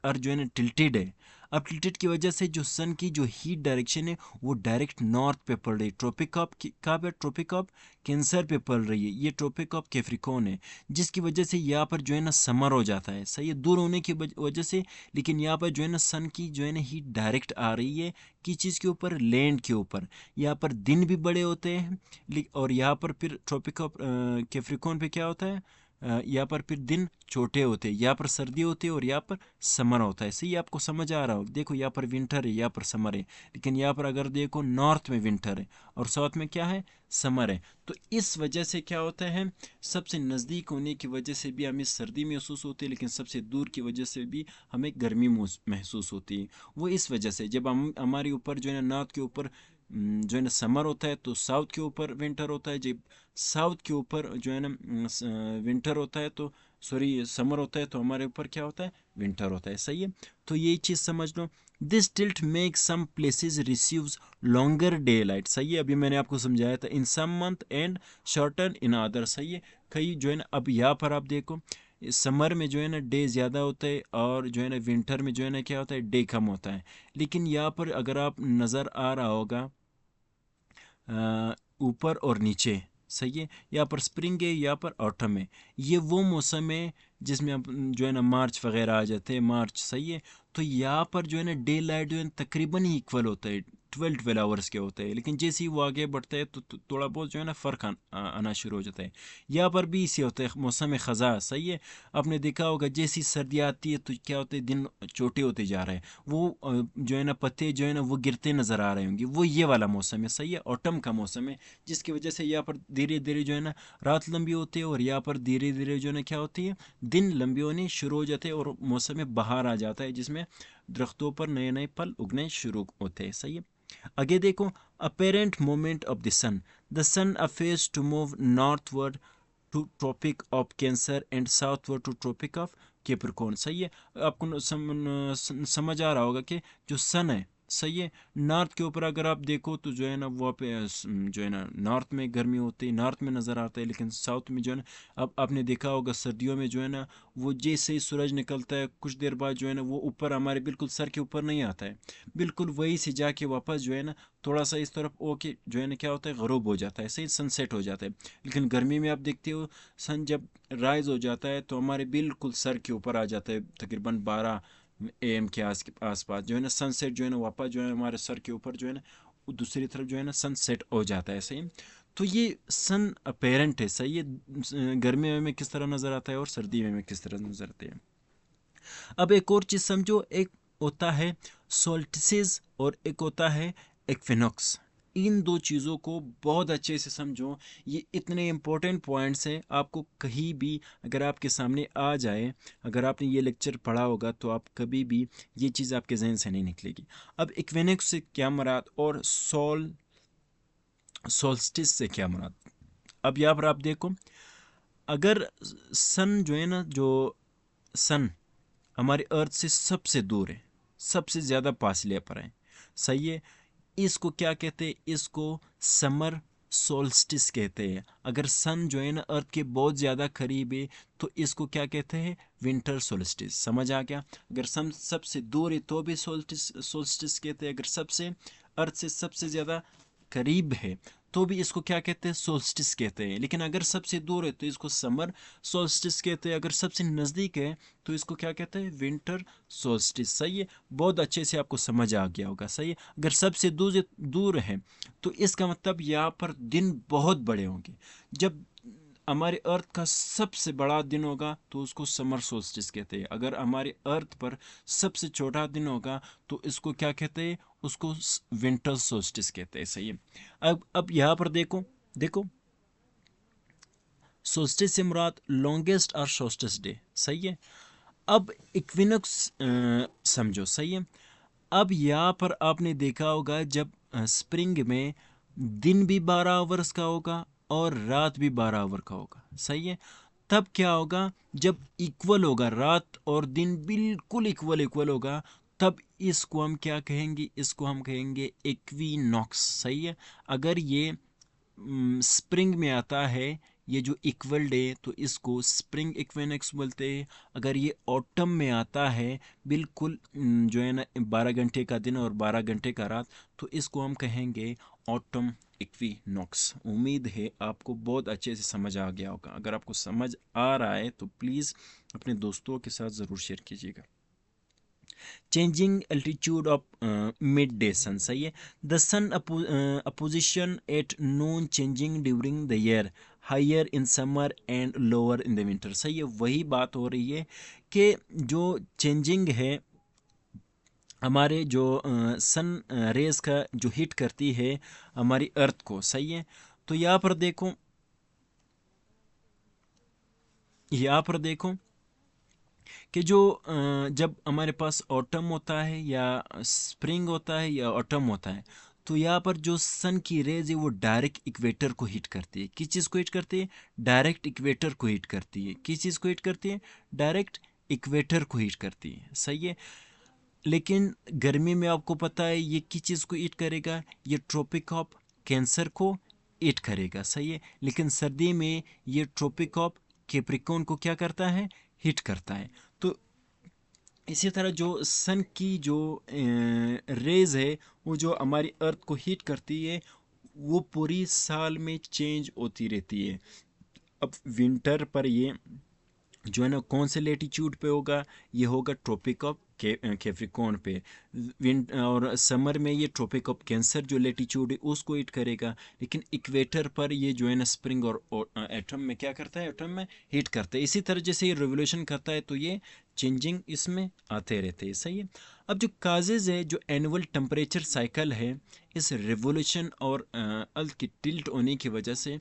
अर्थ जो है ना टिल्टेड है। अब टिल्टेड की वजह से जो सन की जो हीट डायरेक्शन है वो डायरेक्ट नॉर्थ पे पड़ रही है। ट्रॉपिक ऑफ कहाँ पे, ट्रॉपिक ऑफ कैंसर पे पड़ रही है, ये ट्रॉपिक ऑफ कैप्रिकॉर्न है, जिसकी वजह से यहाँ पर जो है ना समर हो जाता है, सही है, दूर होने की वजह से। लेकिन यहाँ पर जो है ना सन की जो है ना हीट डायरेक्ट आ रही है किस चीज़ के ऊपर, लैंड के ऊपर। यहाँ पर दिन भी बड़े होते हैं और यहाँ पर फिर ट्रॉपिक ऑफ कैप्रिकॉर्न पे क्या होता है, यहाँ पर फिर दिन छोटे होते हैं, यहाँ पर सर्दी होती है और यहाँ पर समर होता है। सही, आपको समझ आ रहा हो, देखो यहाँ पर विंटर है, यहाँ पर समर है, लेकिन यहाँ पर अगर देखो नॉर्थ में विंटर है और साउथ में क्या है, समर है। तो इस वजह से क्या होता है, सबसे नज़दीक होने की वजह से भी हमें सर्दी महसूस होती है, लेकिन सबसे दूर की वजह से भी हमें गर्मी महसूस होती है। वो इस वजह से जब हम हमारे ऊपर जो है ना नॉर्थ के ऊपर जो है ना समर होता है तो साउथ के ऊपर विंटर होता है, जब साउथ के ऊपर जो है ना विंटर होता है तो सॉरी समर होता है तो हमारे ऊपर क्या होता है, विंटर होता है। सही है, तो यही चीज़ समझ लो। This tilt make some places receives longer day light. सही है, अभी मैंने आपको समझाया था, in some month and shorten in other. सही है, कई जो है ना, अब यहाँ पर आप देखो समर में जो है ना डे ज़्यादा होता है और जो है ना विंटर में जो है ना क्या होता है, डे कम होता है। लेकिन यहाँ पर अगर आप नज़र आ रहा होगा ऊपर और नीचे, सही है, यहाँ पर स्प्रिंग है, यहाँ पर ऑटम है, ये वो मौसम है जिसमें आप जो है ना मार्च वगैरह आ जाते हैं, मार्च। सही है, तो यहाँ पर जो है ना डे लाइट जो है तकरीबन ही इक्वल होता है, 12 आवर्स के होते हैं। लेकिन जैसे ही वो आगे बढ़ता है तो थोड़ा बहुत जो है ना फ़र्क आना शुरू हो जाता है। यहाँ पर भी इसी होता है, मौसम ख़ज़ा। सही है, आपने देखा होगा जैसी सर्दी आती है तो क्या होता है, दिन छोटे होते जा रहे हैं, वो जो है ना पत्ते जो है ना वो गिरते नज़र आ रहे होंगे, वो ये वाला मौसम है। सही है, ऑटम का मौसम है, जिसकी वजह से यहाँ पर धीरे धीरे जो है ना रात लंबी होती है और यहाँ पर धीरे धीरे जो है ना क्या होती है, दिन लंबे होने शुरू हो जाते हैं और मौसम में बाहर आ जाता है, जिसमें दरख्तों पर नए नए फल उगने शुरू होते हैं। सही है, आगे देखो, apparent moment of the sun appears to move northward to Tropic of Cancer and southward to Tropic of Capricorn. सही है, आपको समझ आ रहा होगा कि जो सन है, सही है, नॉर्थ के ऊपर अगर आप देखो तो जो है ना वहाँ पे जो है ना नॉर्थ में गर्मी होती है, नॉर्थ में नज़र आता है, लेकिन साउथ में जो है ना, अब आपने देखा होगा सर्दियों में जो है ना वो जैसे ही सूरज निकलता है कुछ देर बाद जो है ना वो ऊपर हमारे बिल्कुल सर के ऊपर नहीं आता है, बिल्कुल वहीं से जाके वापस जो है ना थोड़ा सा इस तरफ ओके जो है ना क्या होता है, गरूब हो जाता है, सही, सनसेट हो जाता है। लेकिन गर्मी में आप देखते हो सन जब राइज हो जाता है तो हमारे बिल्कुल सर के ऊपर आ जाता है, तकरीबन 12 AM के आसपास जो है ना सनसेट जो है ना वापस जो है हमारे सर के ऊपर जो है ना दूसरी तरफ जो है ना सनसेट हो जाता है। सही, तो ये सन अपेरेंट है। सही है, गर्मी में किस तरह नज़र आता है और सर्दी में किस तरह नज़र आते हैं। अब एक और चीज़ समझो, एक होता है सोल्स्टिस और एक होता है इक्विनॉक्स। इन दो चीज़ों को बहुत अच्छे से समझो, ये इतने इम्पोर्टेंट पॉइंट्स हैं, आपको कहीं भी अगर आपके सामने आ जाए, अगर आपने ये लेक्चर पढ़ा होगा तो आप कभी भी ये चीज़ आपके जहन से नहीं निकलेगी। अब इक्विनॉक्स से क्या मुराद और सोल्स्टिस से क्या मुराद, अब यहाँ पर आप देखो, अगर सन जो है ना, जो सन हमारे अर्थ से सबसे दूर है, सबसे ज़्यादा फासले पर है, सही है, इसको क्या कहते हैं, इसको समर सोल्स्टिस कहते हैं। अगर सन जो है ना अर्थ के बहुत ज़्यादा करीब है तो इसको क्या कहते हैं, विंटर सोल्स्टिस। समझ आ गया, अगर सन सबसे दूर है तो भी सोल्स्टिस सोल्स्टिस कहते हैं, अगर सबसे अर्थ से सबसे ज़्यादा करीब है तो भी इसको क्या कहते हैं, सोल्स्टिस कहते हैं। लेकिन अगर सबसे दूर है तो इसको समर सोल्स्टिस कहते हैं, अगर सबसे नज़दीक है तो इसको क्या कहते हैं, विंटर सोल्स्टिस। सही है, बहुत अच्छे से आपको समझ आ गया होगा। सही है, अगर सबसे दूर दूर है तो इसका मतलब यहाँ पर दिन बहुत बड़े होंगे। जब हमारे अर्थ का सबसे बड़ा दिन होगा तो उसको समर सोल्स्टिस कहते हैं, अगर हमारे अर्थ पर सबसे छोटा दिन होगा तो इसको क्या कहते हैं, उसको विंटर सोल्स्टिस कहते हैं। सही है, अब यहाँ पर देखो, देखो सोल्स्टिस से मुराद लॉन्गेस्ट और शॉर्टेस्ट डे। सही है, अब इक्विनॉक्स समझो। सही है, अब यहाँ पर आपने देखा होगा जब स्प्रिंग में दिन भी 12 आवर्स का होगा और रात भी 12 आवर का होगा। सही है, तब क्या होगा, जब इक्वल होगा, रात और दिन बिल्कुल इक्वल इक्वल होगा, तब इसको हम क्या कहेंगे, इसको हम कहेंगे इक्विनॉक्स। सही है, अगर ये स्प्रिंग में आता है ये जो इक्वल डे तो इसको स्प्रिंग इक्विनॉक्स बोलते हैं। अगर ये ऑटम में आता है बिल्कुल जो है ना 12 घंटे का दिन और 12 घंटे का रात, तो इसको हम कहेंगे ऑटम इक्विनॉक्स। उम्मीद है आपको बहुत अच्छे से समझ आ गया होगा। अगर आपको समझ आ रहा है तो प्लीज़ अपने दोस्तों के साथ ज़रूर शेयर कीजिएगा। Changing altitude of mid day sun, सही है। The sun position at noon changing during the year, higher in summer and lower in the winter, सही है। वही बात हो रही है कि जो चेंजिंग है हमारे जो सन रेज का जो हिट करती है हमारी अर्थ को, सही है। तो यहाँ पर देखो कि जो जब हमारे पास ऑटम होता है या स्प्रिंग होता है या ऑटम होता है, तो यहाँ पर जो सन की रेज है वो डायरेक्ट इक्वेटर को हिट करती है। किस चीज़ को हिट करती है? डायरेक्ट इक्वेटर को हिट करती है। किस चीज़ को हिट करती है? डायरेक्ट इक्वेटर को हिट करती है, सही है। लेकिन गर्मी में आपको पता है ये किस चीज़ को हिट करेगा? ये ट्रॉपिक ऑफ कैंसर को हिट करेगा, सही है। लेकिन सर्दी में ये ट्रॉपिक ऑफ कैप्रिकॉर्न को क्या करता है? हिट करता है। तो इसी तरह जो सन की जो रेज है वो जो हमारी अर्थ को हीट करती है वो पूरी साल में चेंज होती रहती है। अब विंटर पर ये जो है ना कौन से लेटीट्यूड पे होगा? ये होगा ट्रॉपिक ऑफ कैप्रिकॉर्न पे। विंट और समर में ये ट्रॉपिक ऑफ कैंसर जो लेटीट्यूड है उसको हिट करेगा। लेकिन इक्वेटर पर ये जो है ना स्प्रिंग और एटम में क्या करता है? एटम में हिट करता है। इसी तरह जैसे ये रिवोल्यूशन करता है तो ये चेंजिंग इसमें आते रहते हैं, सही है। अब जो काजेज है जो एनुअल टेम्परेचर साइकिल है इस रिवोल्यूशन और अर्थ की टिल्ट होने की वजह से,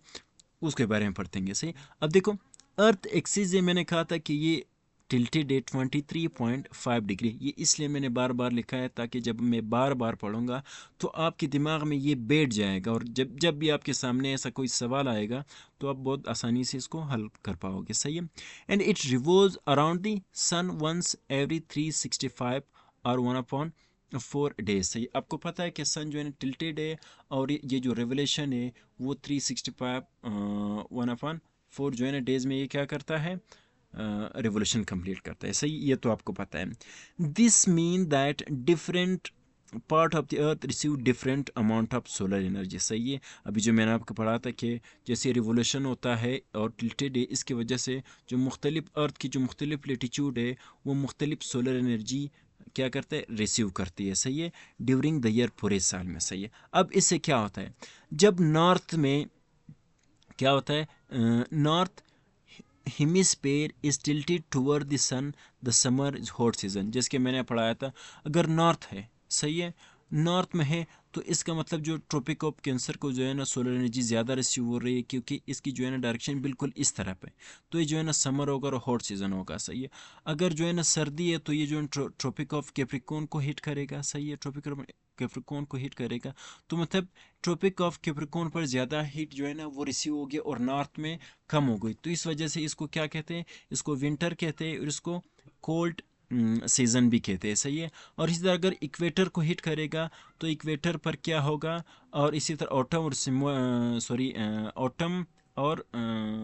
उसके बारे में पढ़तेंगे, सही। अब देखो अर्थ एक्सिस है, मैंने कहा था कि ये टिल्टेड है 23.5 डिग्री। ये इसलिए मैंने बार बार लिखा है ताकि जब मैं बार बार पढ़ूंगा तो आपके दिमाग में ये बैठ जाएगा और जब जब भी आपके सामने ऐसा कोई सवाल आएगा तो आप बहुत आसानी से इसको हल कर पाओगे, सही है। And it revolves around the sun once every 365 और 1/4 डेज, सही। आपको पता है कि सन जो है टिल्टेड है और ये जो रेवोल्यूशन है वो 365 1/4 जो है ना डेज में ये क्या करता है? रिवोल्यूशन कंप्लीट करता है, सही। ये तो आपको पता है। This mean that different part of the earth receive different amount of solar energy, सही है। अभी जो मैंने आपको पढ़ा था कि जैसे रिवोल्यूशन होता है और टिल्टेड है इसकी वजह से जो मुख्तलिफ अर्थ की जो मुख्तलिफ लेटीट्यूड है वो मुख्तलिफ सोलर एनर्जी क्या करता है? रिसीव करती है, सही है, ड्यूरिंग द ईयर, पूरे साल में, सही है। अब इससे क्या होता है? जब नॉर्थ में क्या होता है? North hemisphere is tilted toward the sun, the summer is hot season. जैसे कि मैंने पढ़ाया था अगर नॉर्थ है, सही है, नॉर्थ में है तो इसका मतलब जो ट्रॉपिक ऑफ कैंसर को जो है ना सोलर एनर्जी ज़्यादा रिसीव हो रही है क्योंकि इसकी जो है ना डायरेक्शन बिल्कुल इस तरह पे। तो ये जो है ना समर होगा और हॉट सीजन होगा, सही है। अगर जो है ना सर्दी है तो ये जो है ट्रॉपिक ऑफ कैप्रिकॉर्न को हिट करेगा, सही है, ट्रॉपिक ऑफ कैप्रिकॉर्न को हिट करेगा। तो मतलब ट्रॉपिक ऑफ कैप्रिकॉर्न पर ज़्यादा हीट जो है ना वो रिसीव होगी और नॉर्थ में कम हो गई। तो इस वजह से इसको क्या कहते हैं? इसको विंटर कहते हैं और इसको कोल्ड सीज़न भी कहते हैं, सही है। और इसी तरह अगर इक्वेटर को हिट करेगा तो इक्वेटर पर क्या होगा? और इसी तरह ऑटम और ऑटम और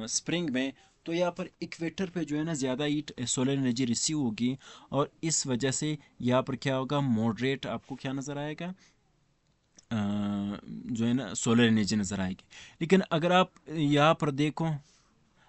स्प्रिंग में तो यहाँ पर इक्वेटर पे जो है ना ज़्यादा हीट सोलर एनर्जी रिसीव होगी और इस वजह से यहाँ पर क्या होगा? मॉडरेट आपको क्या नज़र आएगा? जो है ना सोलर एनर्जी नज़र आएगी। लेकिन अगर आप यहाँ पर देखो,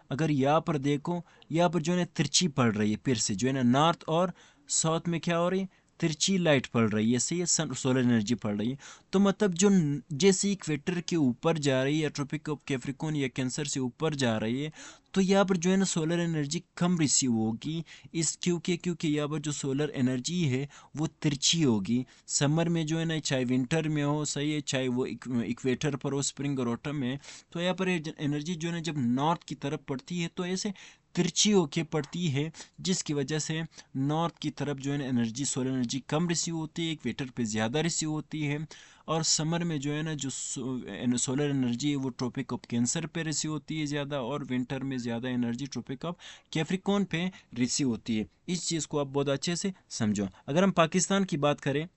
अगर यहाँ पर देखो यहाँ पर जो है ना तिरछी पड़ रही है, फिर से जो है ना नॉर्थ और साउथ में क्या हो रही है? तिरछी लाइट पड़ रही है, सही है, सोलर एनर्जी पड़ रही है। तो मतलब जो जैसे इक्वेटर के ऊपर जा रही है, ट्रॉपिक ऑफ कैप्रिकॉर्न या कैंसर से ऊपर जा रही है, तो यहाँ पर जो है ना सोलर एनर्जी कम रिसीव होगी। इस क्योंकि यहाँ पर जो सोलर एनर्जी है वो तिरछी होगी। समर में जो है ना चाहे विंटर में हो, सही है, चाहे वो इक्वेटर पर हो, स्प्रिंग और ऑटम में, तो यहाँ पर एनर्जी जो है ना जब नॉर्थ की तरफ पड़ती है तो ऐसे तिरछी होके पड़ती है जिसकी वजह से नॉर्थ की तरफ जो है ना एनर्जी सोलर एनर्जी कम रिसीव होती है, इक्वेटर पे ज़्यादा रिसीव होती है। और समर में जो है ना जो सोलर एनर्जी है वो ट्रॉपिक ऑफ कैंसर पे रिसीव होती है ज़्यादा और विंटर में ज़्यादा एनर्जी ट्रॉपिक ऑफ कैप्रिकॉर्न पे रिसीव होती है। इस चीज़ को आप बहुत अच्छे से समझो। अगर हम पाकिस्तान की बात करें,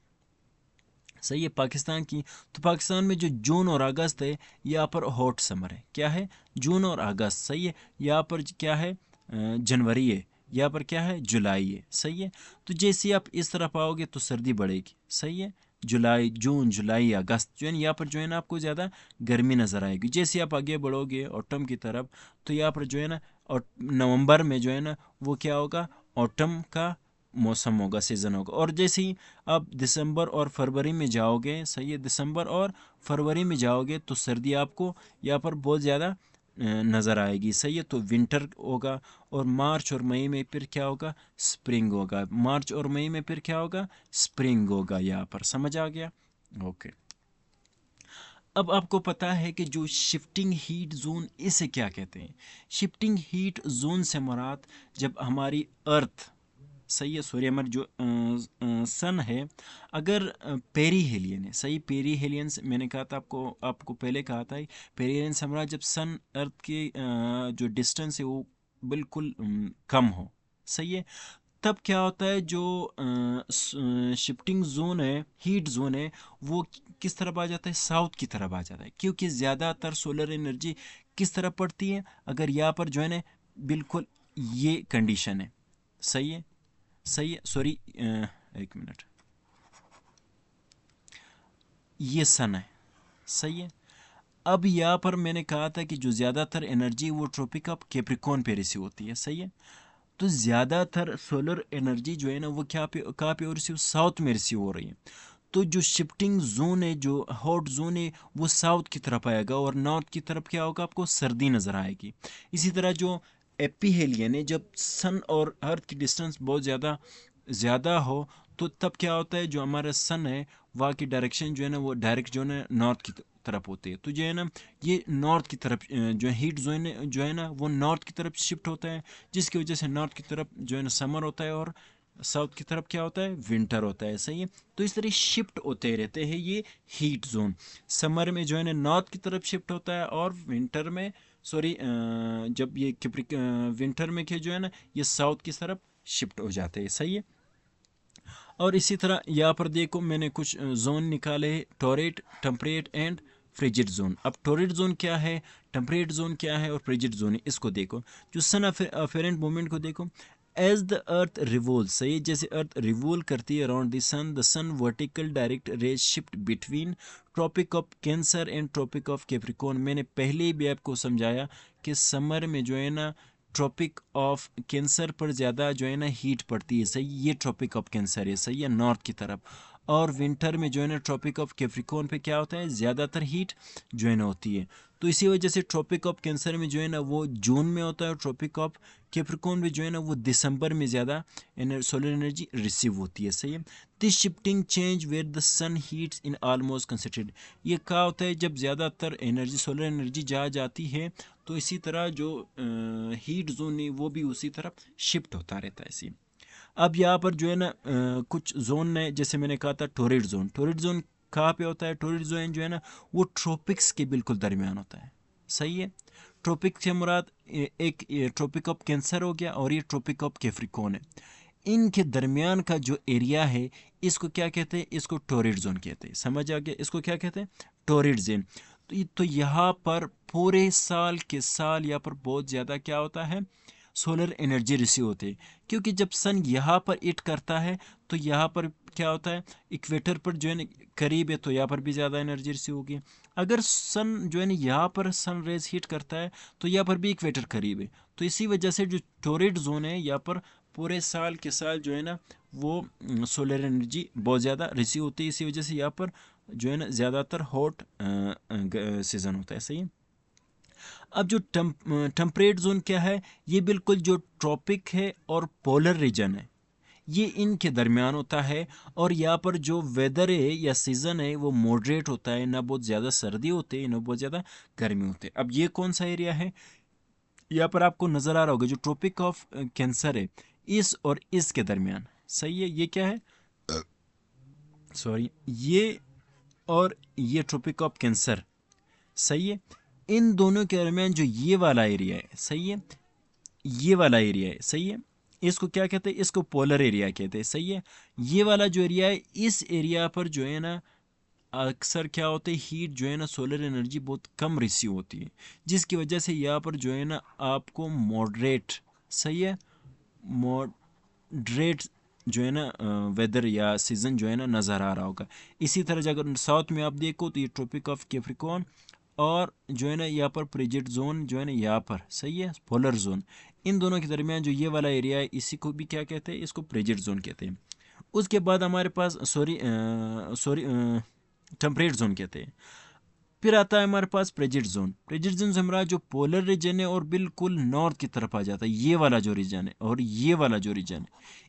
सही है, पाकिस्तान की। तो पाकिस्तान में जो जून और अगस्त है, यहाँ पर हॉट समर है। क्या है? जून और अगस्त। सही है। यहाँ पर क्या है? जनवरी है। यहाँ पर क्या है? जुलाई है। सही है। तो जैसे आप इस तरफ आओगे तो सर्दी बढ़ेगी। सही है। जुलाई, जून, जुलाई, अगस्त जो है ना, यहाँ पर जो है ना आपको ज़्यादा गर्मी नज़र आएगी। जैसे आप आगे बढ़ोगे ऑटम की तरफ, तो यहाँ पर जो है ना, और नवंबर में जो है ना वो क्या होगा? ऑटम का मौसम होगा, सीज़न होगा। और जैसे ही आप दिसंबर और फरवरी में जाओगे, सही है, दिसंबर और फरवरी में जाओगे तो सर्दी आपको यहाँ पर बहुत ज़्यादा नज़र आएगी। सही है। तो विंटर होगा। और मार्च और मई में फिर क्या होगा? स्प्रिंग होगा। मार्च और मई में फिर क्या होगा? स्प्रिंग होगा। यहाँ पर समझ आ गया? ओके। अब आपको पता है कि जो शिफ्टिंग हीट जोन, इसे क्या कहते हैं? शिफ्टिंग हीट जोन से मुराद जब हमारी अर्थ, सही है, सॉरी, हमारा जो सन है, अगर पेरी हेलियन है, सही, पेरी हेलियन से मैंने कहा था आपको, पहले कहा था, पेरी हेलियन से हमारा जब सन अर्थ की जो डिस्टेंस है वो बिल्कुल कम हो, सही है, तब क्या होता है? जो शिफ्टिंग जोन है, हीट जोन है, वो किस तरफ आ जाता है? साउथ की तरफ आ जाता है। क्योंकि ज़्यादातर सोलर एनर्जी किस तरफ पड़ती है? अगर यहाँ पर जो है ना बिल्कुल ये कंडीशन है, सही है, सही है, सॉरी, एक मिनट, ये सन है, सही है। अब यहाँ पर मैंने कहा था कि जो ज़्यादातर एनर्जी वो ट्रॉपिक ऑफ कैप्रिकॉर्न पे रिसीव होती है, सही है। तो ज़्यादातर सोलर एनर्जी जो है ना वो क्या पे, कहाँ पे रिसीव? साउथ में रिसीव हो रही है। तो जो शिफ्टिंग जोन है, जो हॉट जोन है, वो साउथ की तरफ आएगा, और नॉर्थ की तरफ क्या होगा? आपको सर्दी नज़र आएगी। इसी तरह जो एपीहेलियन है, जब सन और अर्थ की डिस्टेंस बहुत ज़्यादा ज़्यादा हो, तो तब क्या होता है? जो हमारा सन है वहाँ की डायरेक्शन जो है ना वो डायरेक्ट जो है ना नॉर्थ की तरफ होती है। तो जो है ना ये नॉर्थ की तरफ जो है हीट जोन जो है ना वो नॉर्थ की तरफ शिफ्ट होता है, जिसकी वजह से नॉर्थ की तरफ जो है ना समर होता है, और साउथ की तरफ क्या होता है? विंटर होता है। सही है। तो इस तरह शिफ्ट होते रहते हैं ये हीट जोन। समर में जो है ना नॉर्थ की तरफ शिफ्ट होता है, और विंटर में, सॉरी, जब ये विंटर में क्या जो है ना ये साउथ की तरफ शिफ्ट हो जाते हैं। सही है। और इसी तरह यहाँ पर देखो मैंने कुछ जोन निकाले हैं, टोरेट, टेम्परेट एंड फ्रिजिड जोन। अब टोरेट जोन क्या है, टेम्परेट जोन क्या है, और फ्रिजिड जोन है, इसको देखो। जो सन अफेरेंट मूवमेंट को देखो, एज द अर्थ रिवोल्व, सही, जैसे अर्थ रिवोल्व करती है around the sun vertical direct rays shift between Tropic of Cancer and Tropic of Capricorn. मैंने पहले ही भी आपको समझाया कि समर में जो है ना ट्रॉपिक ऑफ कैंसर पर ज़्यादा जो है ना हीट पड़ती है, सही, ये ट्रॉपिक ऑफ कैंसर है, सही है, नॉर्थ की तरफ। और विंटर में जो है ना ट्रॉपिक ऑफ कैप्रिकॉर्न पे क्या होता है? ज़्यादातर हीट जो है ना होती है। तो इसी वजह से ट्रॉपिक ऑफ कैंसर में जो है ना वो जून में होता है, और ट्रॉपिक ऑफ कैप्रिकॉर्न में जो है ना वो दिसंबर में ज़्यादा सोलर एनर्जी रिसीव होती है, सही है। This shifting change where the sun heats in almost concentrated, ये क्या होता है? जब ज़्यादातर एनर्जी, सोलर एनर्जी जा जाती है, तो इसी तरह जो हीट जोन है वो भी उसी तरफ शिफ्ट होता रहता है, इसी। अब यहाँ पर जो है ना कुछ जोन है, जैसे मैंने कहा था टोरिड जोन। टोरिड जोन कहाँ पे होता है? टोरिड जोन जो है ना वो ट्रॉपिक्स के बिल्कुल दरमियान होता है, सही है। ट्रॉपिक से मुराद एक ट्रॉपिक ऑफ कैंसर हो गया, और ये ट्रॉपिक ऑफ कैप्रिकॉर्न है। इनके दरमियान का जो एरिया है इसको क्या कहते हैं? इसको टोरिड जोन कहते हैं। समझ आ गया? इसको क्या कहते हैं? Torrid zone. तो यहाँ पर पूरे साल के साल यहाँ पर बहुत ज़्यादा क्या होता है? सोलर एनर्जी रिसीव होती है। क्योंकि जब सन यहाँ पर हिट करता है तो यहाँ पर क्या होता है? इक्वेटर पर जो है ना करीब है, तो यहाँ पर भी ज़्यादा एनर्जी रिसीव होगी। अगर सन जो है ना यहाँ पर सन रेज हीट करता है तो यहाँ पर भी इक्वेटर करीब है। तो इसी वजह से जो टोरिड जोन है यहाँ पर पूरे साल के साल जो है ना वो सोलर एनर्जी बहुत ज़्यादा रिसीव होती है। इसी वजह से यहाँ पर जो है ना ज़्यादातर हॉट सीज़न होता है, सही है। अब जो टेम्परेट जोन क्या है? ये बिल्कुल जो ट्रॉपिक है और पोलर रीजन है, ये इनके दरमियान होता है। और यहाँ पर जो वेदर है या सीज़न है वो मॉडरेट होता है, ना बहुत ज़्यादा सर्दी होती है ना बहुत ज़्यादा गर्मी होती है। अब ये कौन सा एरिया है? यहाँ पर आपको नज़र आ रहा होगा जो ट्रॉपिक ऑफ कैंसर है, इस और इस के दरमियान, सही है। ये क्या है? सॉरी, ये और ये ट्रॉपिक ऑफ कैंसर, सही है। इन दोनों के दरमियान जो ये वाला एरिया है, सही है, ये वाला एरिया है, सही है, इसको क्या कहते हैं? इसको पोलर एरिया कहते हैं, सही है। ये वाला जो एरिया है, इस एरिया पर जो है ना अक्सर क्या होता है, हीट जो है ना, सोलर एनर्जी बहुत कम रिसीव होती है, जिसकी वजह से यहाँ पर जो है ना आपको मॉडरेट, सही है, मॉडरेट जो है ना वेदर या सीज़न जो है ना नज़र आ रहा होगा। इसी तरह अगर साउथ में आप देखो तो ये ट्रॉपिक ऑफ कैप्रिकॉर्न और जो है ना यहाँ पर प्रेजेंट जोन जो है ना यहाँ पर, सही है, पोलर जोन, इन दोनों के दरमियान जो ये वाला एरिया है इसी को भी क्या कहते हैं, इसको प्रेजेंट जोन कहते हैं। उसके बाद हमारे पास सॉरी टेम्परेट जोन कहते हैं। फिर आता है हमारे पास प्रेजेंट जोन। प्रेजेंट जोन से हमारा जो पोलर रीजन है और बिल्कुल नॉर्थ की तरफ आ जाता है, ये वाला जो रीजन है और ये वाला जो रीजन है,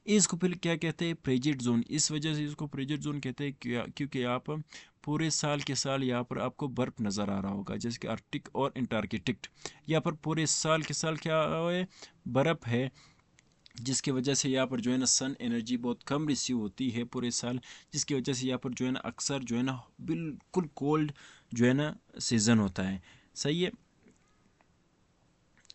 इसको फिर क्या कहते हैं, प्रेजेंट जोन। इस वजह से इसको प्रेजेंट जोन कहते हैं क्योंकि यहाँ पर पूरे साल के साल यहाँ पर आपको बर्फ़ नज़र आ रहा होगा, जैसे कि आर्कटिक और अंटार्कटिक। यहाँ पर पूरे साल के साल क्या है, बर्फ़ है, जिसकी वजह से यहाँ पर जो है ना सन एनर्जी बहुत कम रिसीव होती है पूरे साल, जिसकी वजह से यहाँ पर जो है ना अक्सर जो है ना बिल्कुल कोल्ड जो है ना सीज़न होता है, सही है।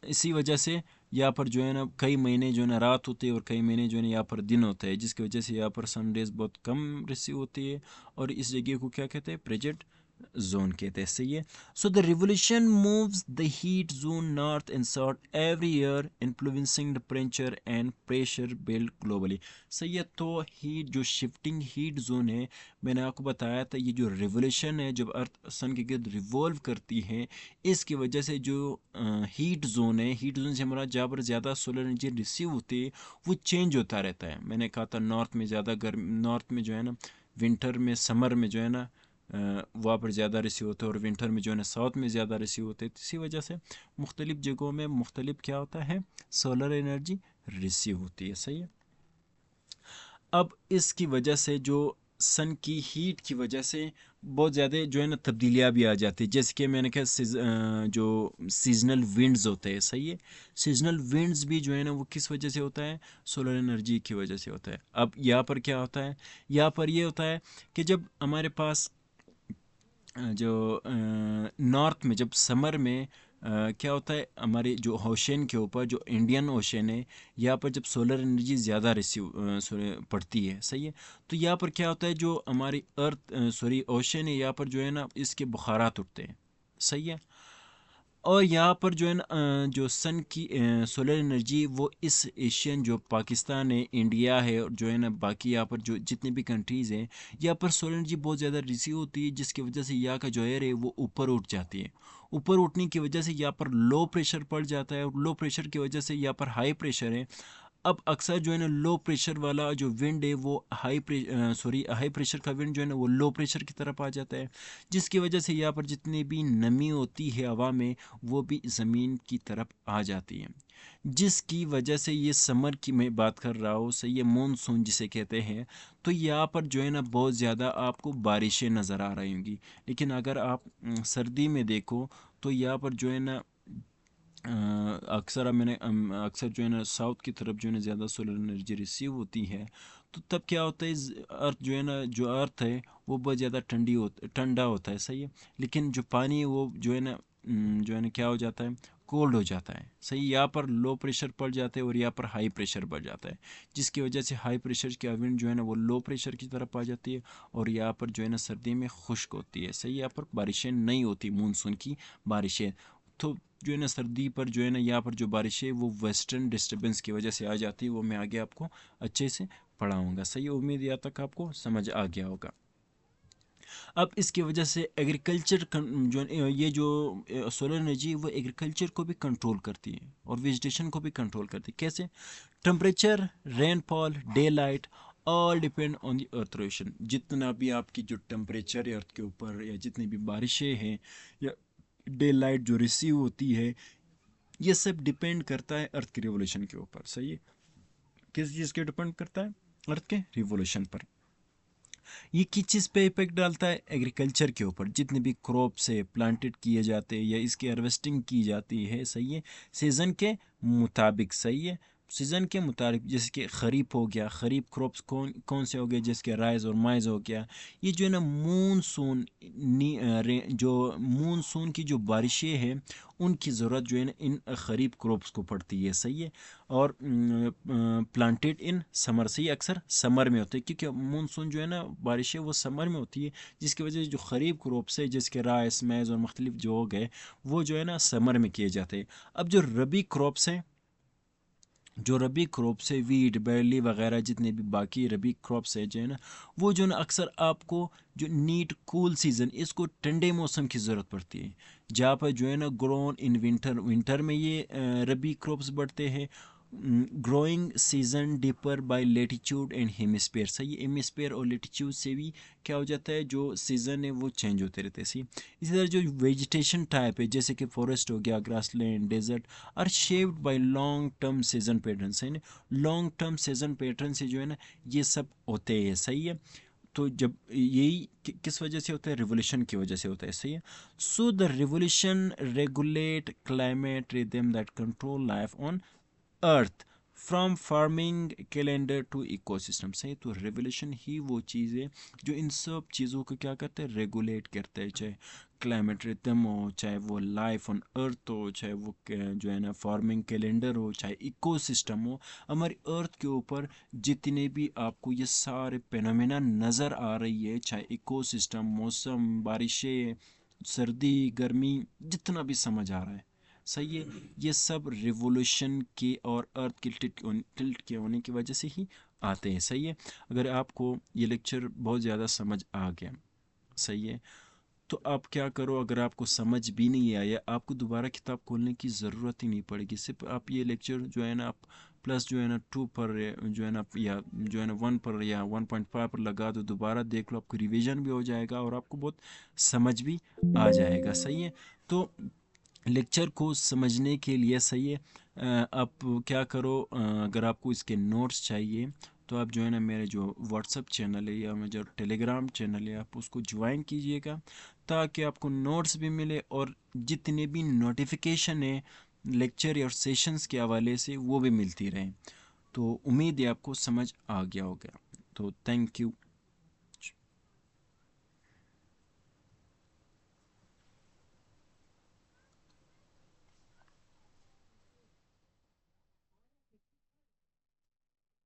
इसी वजह से यहाँ पर जो है ना कई महीने जो है ना रात होती है और कई महीने जो है ना यहाँ पर दिन होता है, जिसकी वजह से यहाँ पर सन रेज बहुत कम रिसीव होती है और इस जगह को क्या कहते हैं, प्रेजेंट जोन कहते हैं, सही है। So the revolution moves the heat zone north and south every year influencing the temperature and pressure build globally, सही है। तो हीट जो शिफ्टिंग हीट जोन है, मैंने आपको बताया था, ये जो रिवोल्यूशन है जब अर्थ सन के गिर्द रिवॉल्व करती है, इसकी वजह से जो हीट जोन है, हीट जोन से हमारा जहाँ पर ज़्यादा सोलर एनर्जी रिसीव होती है वो चेंज होता रहता है। मैंने कहा था नॉर्थ में ज़्यादा गर्म, नॉर्थ में जो है ना विंटर में, समर में जो है ना वहाँ पर ज़्यादा रिसीव होते हैं और विंटर में जो है ना साउथ में ज़्यादा रिसीव होते हैं। इसी वजह से मुख्तलिफ़ जगहों में मुख्तलिफ क्या होता है, सोलर एनर्जी रिसीव होती है, सही है। अब इसकी वजह से जो सन की हीट की वजह से बहुत ज़्यादा जो है ना तब्दीलियाँ भी आ जाती है, जैसे कि मैंने कहा जो सीजनल विंड्स होते हैं, सही है। सीजनल विंड्स भी जो है ना वो किस वजह से होता है, सोलर एनर्जी की वजह से होता है। अब यहाँ पर क्या होता है, यहाँ पर ये होता है कि जब हमारे पास जो नॉर्थ में जब समर में क्या होता है, हमारे जो ओशन के ऊपर जो इंडियन ओशन है, यहाँ पर जब सोलर एनर्जी ज़्यादा रिसीव पड़ती है, सही है। तो यहाँ पर क्या होता है, जो हमारी अर्थ सॉरी ओशन है, यहाँ पर जो है ना इसके बुखारात उठते हैं, सही है। और यहाँ पर जो है ना जो सन की सोलर एनर्जी वो इस एशियन जो पाकिस्तान है, इंडिया है और जो है ना बाकी यहाँ पर जो जितने भी कंट्रीज़ हैं, यहाँ पर सोलर एनर्जी बहुत ज़्यादा रिसीव होती है, जिसकी वजह से यहाँ का जो एयर है वो ऊपर उठ जाती है। ऊपर उठने की वजह से यहाँ पर लो प्रेशर पड़ जाता है और लो प्रेशर की वजह से यहाँ पर हाई प्रेशर है। अब अक्सर जो है ना लो प्रेशर वाला जो विंड है वो हाई प्रेशर का विंड जो है ना वो लो प्रेशर की तरफ आ जाता है, जिसकी वजह से यहाँ पर जितनी भी नमी होती है हवा में वो भी ज़मीन की तरफ आ जाती है, जिसकी वजह से ये समर की मैं बात कर रहा हूँ, सही है, मानसून जिसे कहते हैं। तो यहाँ पर जो है ना बहुत ज़्यादा आपको बारिशें नज़र आ रही होंगी। लेकिन अगर आप सर्दी में देखो तो यहाँ पर जो है ना अक्सर जो है ना साउथ की तरफ जो है ना ज़्यादा सोलर एनर्जी रिसीव होती है। तो तब क्या होता है, अर्थ जो है ना, जो अर्थ है वो बहुत ज़्यादा ठंडा होता है, सही है। लेकिन जो पानी है वो जो है ना जो है ना क्या हो जाता है, कोल्ड हो जाता है, सही। यहाँ पर लो प्रेशर पड़ जाता है और यहाँ पर हाई प्रेशर बढ़ जाता है, जिसकी वजह से हाई प्रेशर की विंड जो है ना वो लो प्रेशर की तरफ आ जाती है और यहाँ पर जो है ना सर्दी में खुश्क होती है, सही। यहाँ पर बारिशें नहीं होती, मानसून की बारिशें। तो जो है ना सर्दी पर जो है ना यहाँ पर जो बारिश है वो वेस्टर्न डिस्टर्बेंस की वजह से आ जाती है, वो मैं आगे आपको अच्छे से पढ़ाऊँगा, सही। उम्मीद यहाँ तक आपको समझ आ गया होगा। अब इसकी वजह से एग्रीकल्चर जो ये जो सोलर एनर्जी वो एग्रीकल्चर को भी कंट्रोल करती है और वेजिटेशन को भी कंट्रोल करती है। कैसे, temperature, rainfall, day light all depend on the earth rotation. जितना भी आपकी जो टेम्परेचर है अर्थ के ऊपर, या जितनी भी बारिशें हैं, या डे लाइट जो रिसीव होती है, ये सब डिपेंड करता है अर्थ के रिवोल्यूशन के ऊपर, सही है। किस चीज़ के डिपेंड करता है, अर्थ के रिवोल्यूशन पर। ये किस चीज़ पे इफेक्ट डालता है, एग्रीकल्चर के ऊपर। जितने भी क्रॉप्स है प्लांटेड किए जाते हैं या इसकी हार्वेस्टिंग की जाती है, सही है, सीज़न के मुताबिक, सही है। सीज़न के मुताबिक, जैसे कि खरीफ हो गया, खरीफ क्रॉप्स कौन कौन से हो गए, जैसे कि राइस और माइज़ हो गया। ये जो है ना जो मूनसून की जो बारिशें हैं उनकी ज़रूरत जो है ना इन खरीफ क्रॉप्स को पड़ती है, सही है। और प्लांटेड इन समर, सही, अक्सर समर में होते हैं, क्योंकि मूनसून जो है ना बारिशें वो समर में होती है, जिसकी वजह से जो खरीफ क्रॉप्स है जिसके राइस मैज़ और मुख्तलिफ जो हो गए वो जो है ना समर में किए जाते हैं। अब जो रबी क्रॉप्स हैं, जो रबी क्रॉप्स है, वीट बैरली वगैरह जितने भी बाकी रबी क्रॉप्स है जो है ना, वो जो है ना अक्सर आपको जो नीट कूल सीज़न, इसको ठंडे मौसम की ज़रूरत पड़ती है, जहाँ पर जो है ना ग्रोन इन विंटर, विंटर में ये रबी क्रॉप्स बढ़ते हैं। Growing season differ by latitude and hemisphere, सही, हेमिस्फेयर और लेटीट्यूड से भी क्या हो जाता है, जो सीज़न है वो चेंज होते रहते हैं, सही। इसी तरह जो वेजिटेशन टाइप है, जैसे कि फॉरेस्ट हो गया, grassland, desert, are shaped by long term season pattern, है ना। लॉन्ग टर्म सीजन पैटर्न से जो है ना ये सब होते हैं, सही है। तो जब यही किस वजह से होता है, रिवोल्यूशन की वजह से होता है, सही है। So the revolution regulate climate rhythm that control life on earth from farming calendar to ecosystem, सही। तो रेवोल्यूशन ही वो चीज़ है जो इन सब चीज़ों को क्या करता है, रेगुलेट करता है, चाहे क्लाइमेट रिदम हो, चाहे वो लाइफ ऑन अर्थ हो, चाहे वो जो है ना फार्मिंग कैलेंडर हो, चाहे इकोसिस्टम हो। हमारी अर्थ के ऊपर जितने भी आपको ये सारे फेनोमेना नज़र आ रही है, चाहे इकोसिस्टम, मौसम, बारिशें, सर्दी, गर्मी, जितना भी समझ आ रहा है, सही है, ये सब रिवोल्यूशन के और अर्थ के टिल्ट के होने की वजह से ही आते हैं, सही है। अगर आपको ये लेक्चर बहुत ज़्यादा समझ आ गया, सही है, तो आप क्या करो, अगर आपको समझ भी नहीं आया, आपको दोबारा किताब खोलने की ज़रूरत ही नहीं पड़ेगी। सिर्फ आप ये लेक्चर जो है ना आप प्लस जो है ना 2 पर जो है ना या जो है ना 1 पर या 1.5 पर लगा दो, दोबारा देख लो, आपको रिवीजन भी हो जाएगा और आपको बहुत समझ भी आ जाएगा, सही है। तो लेक्चर को समझने के लिए, सही है, आप क्या करो, अगर आपको इसके नोट्स चाहिए तो आप जो है ना मेरे जो व्हाट्सअप चैनल है या मेरा जो टेलीग्राम चैनल है आप उसको ज्वाइन कीजिएगा, ताकि आपको नोट्स भी मिले और जितने भी नोटिफिकेशन है लेक्चर और सेशंस के हवाले से वो भी मिलती रहे। तो उम्मीद है आपको समझ आ गया होगा। तो थैंक यू।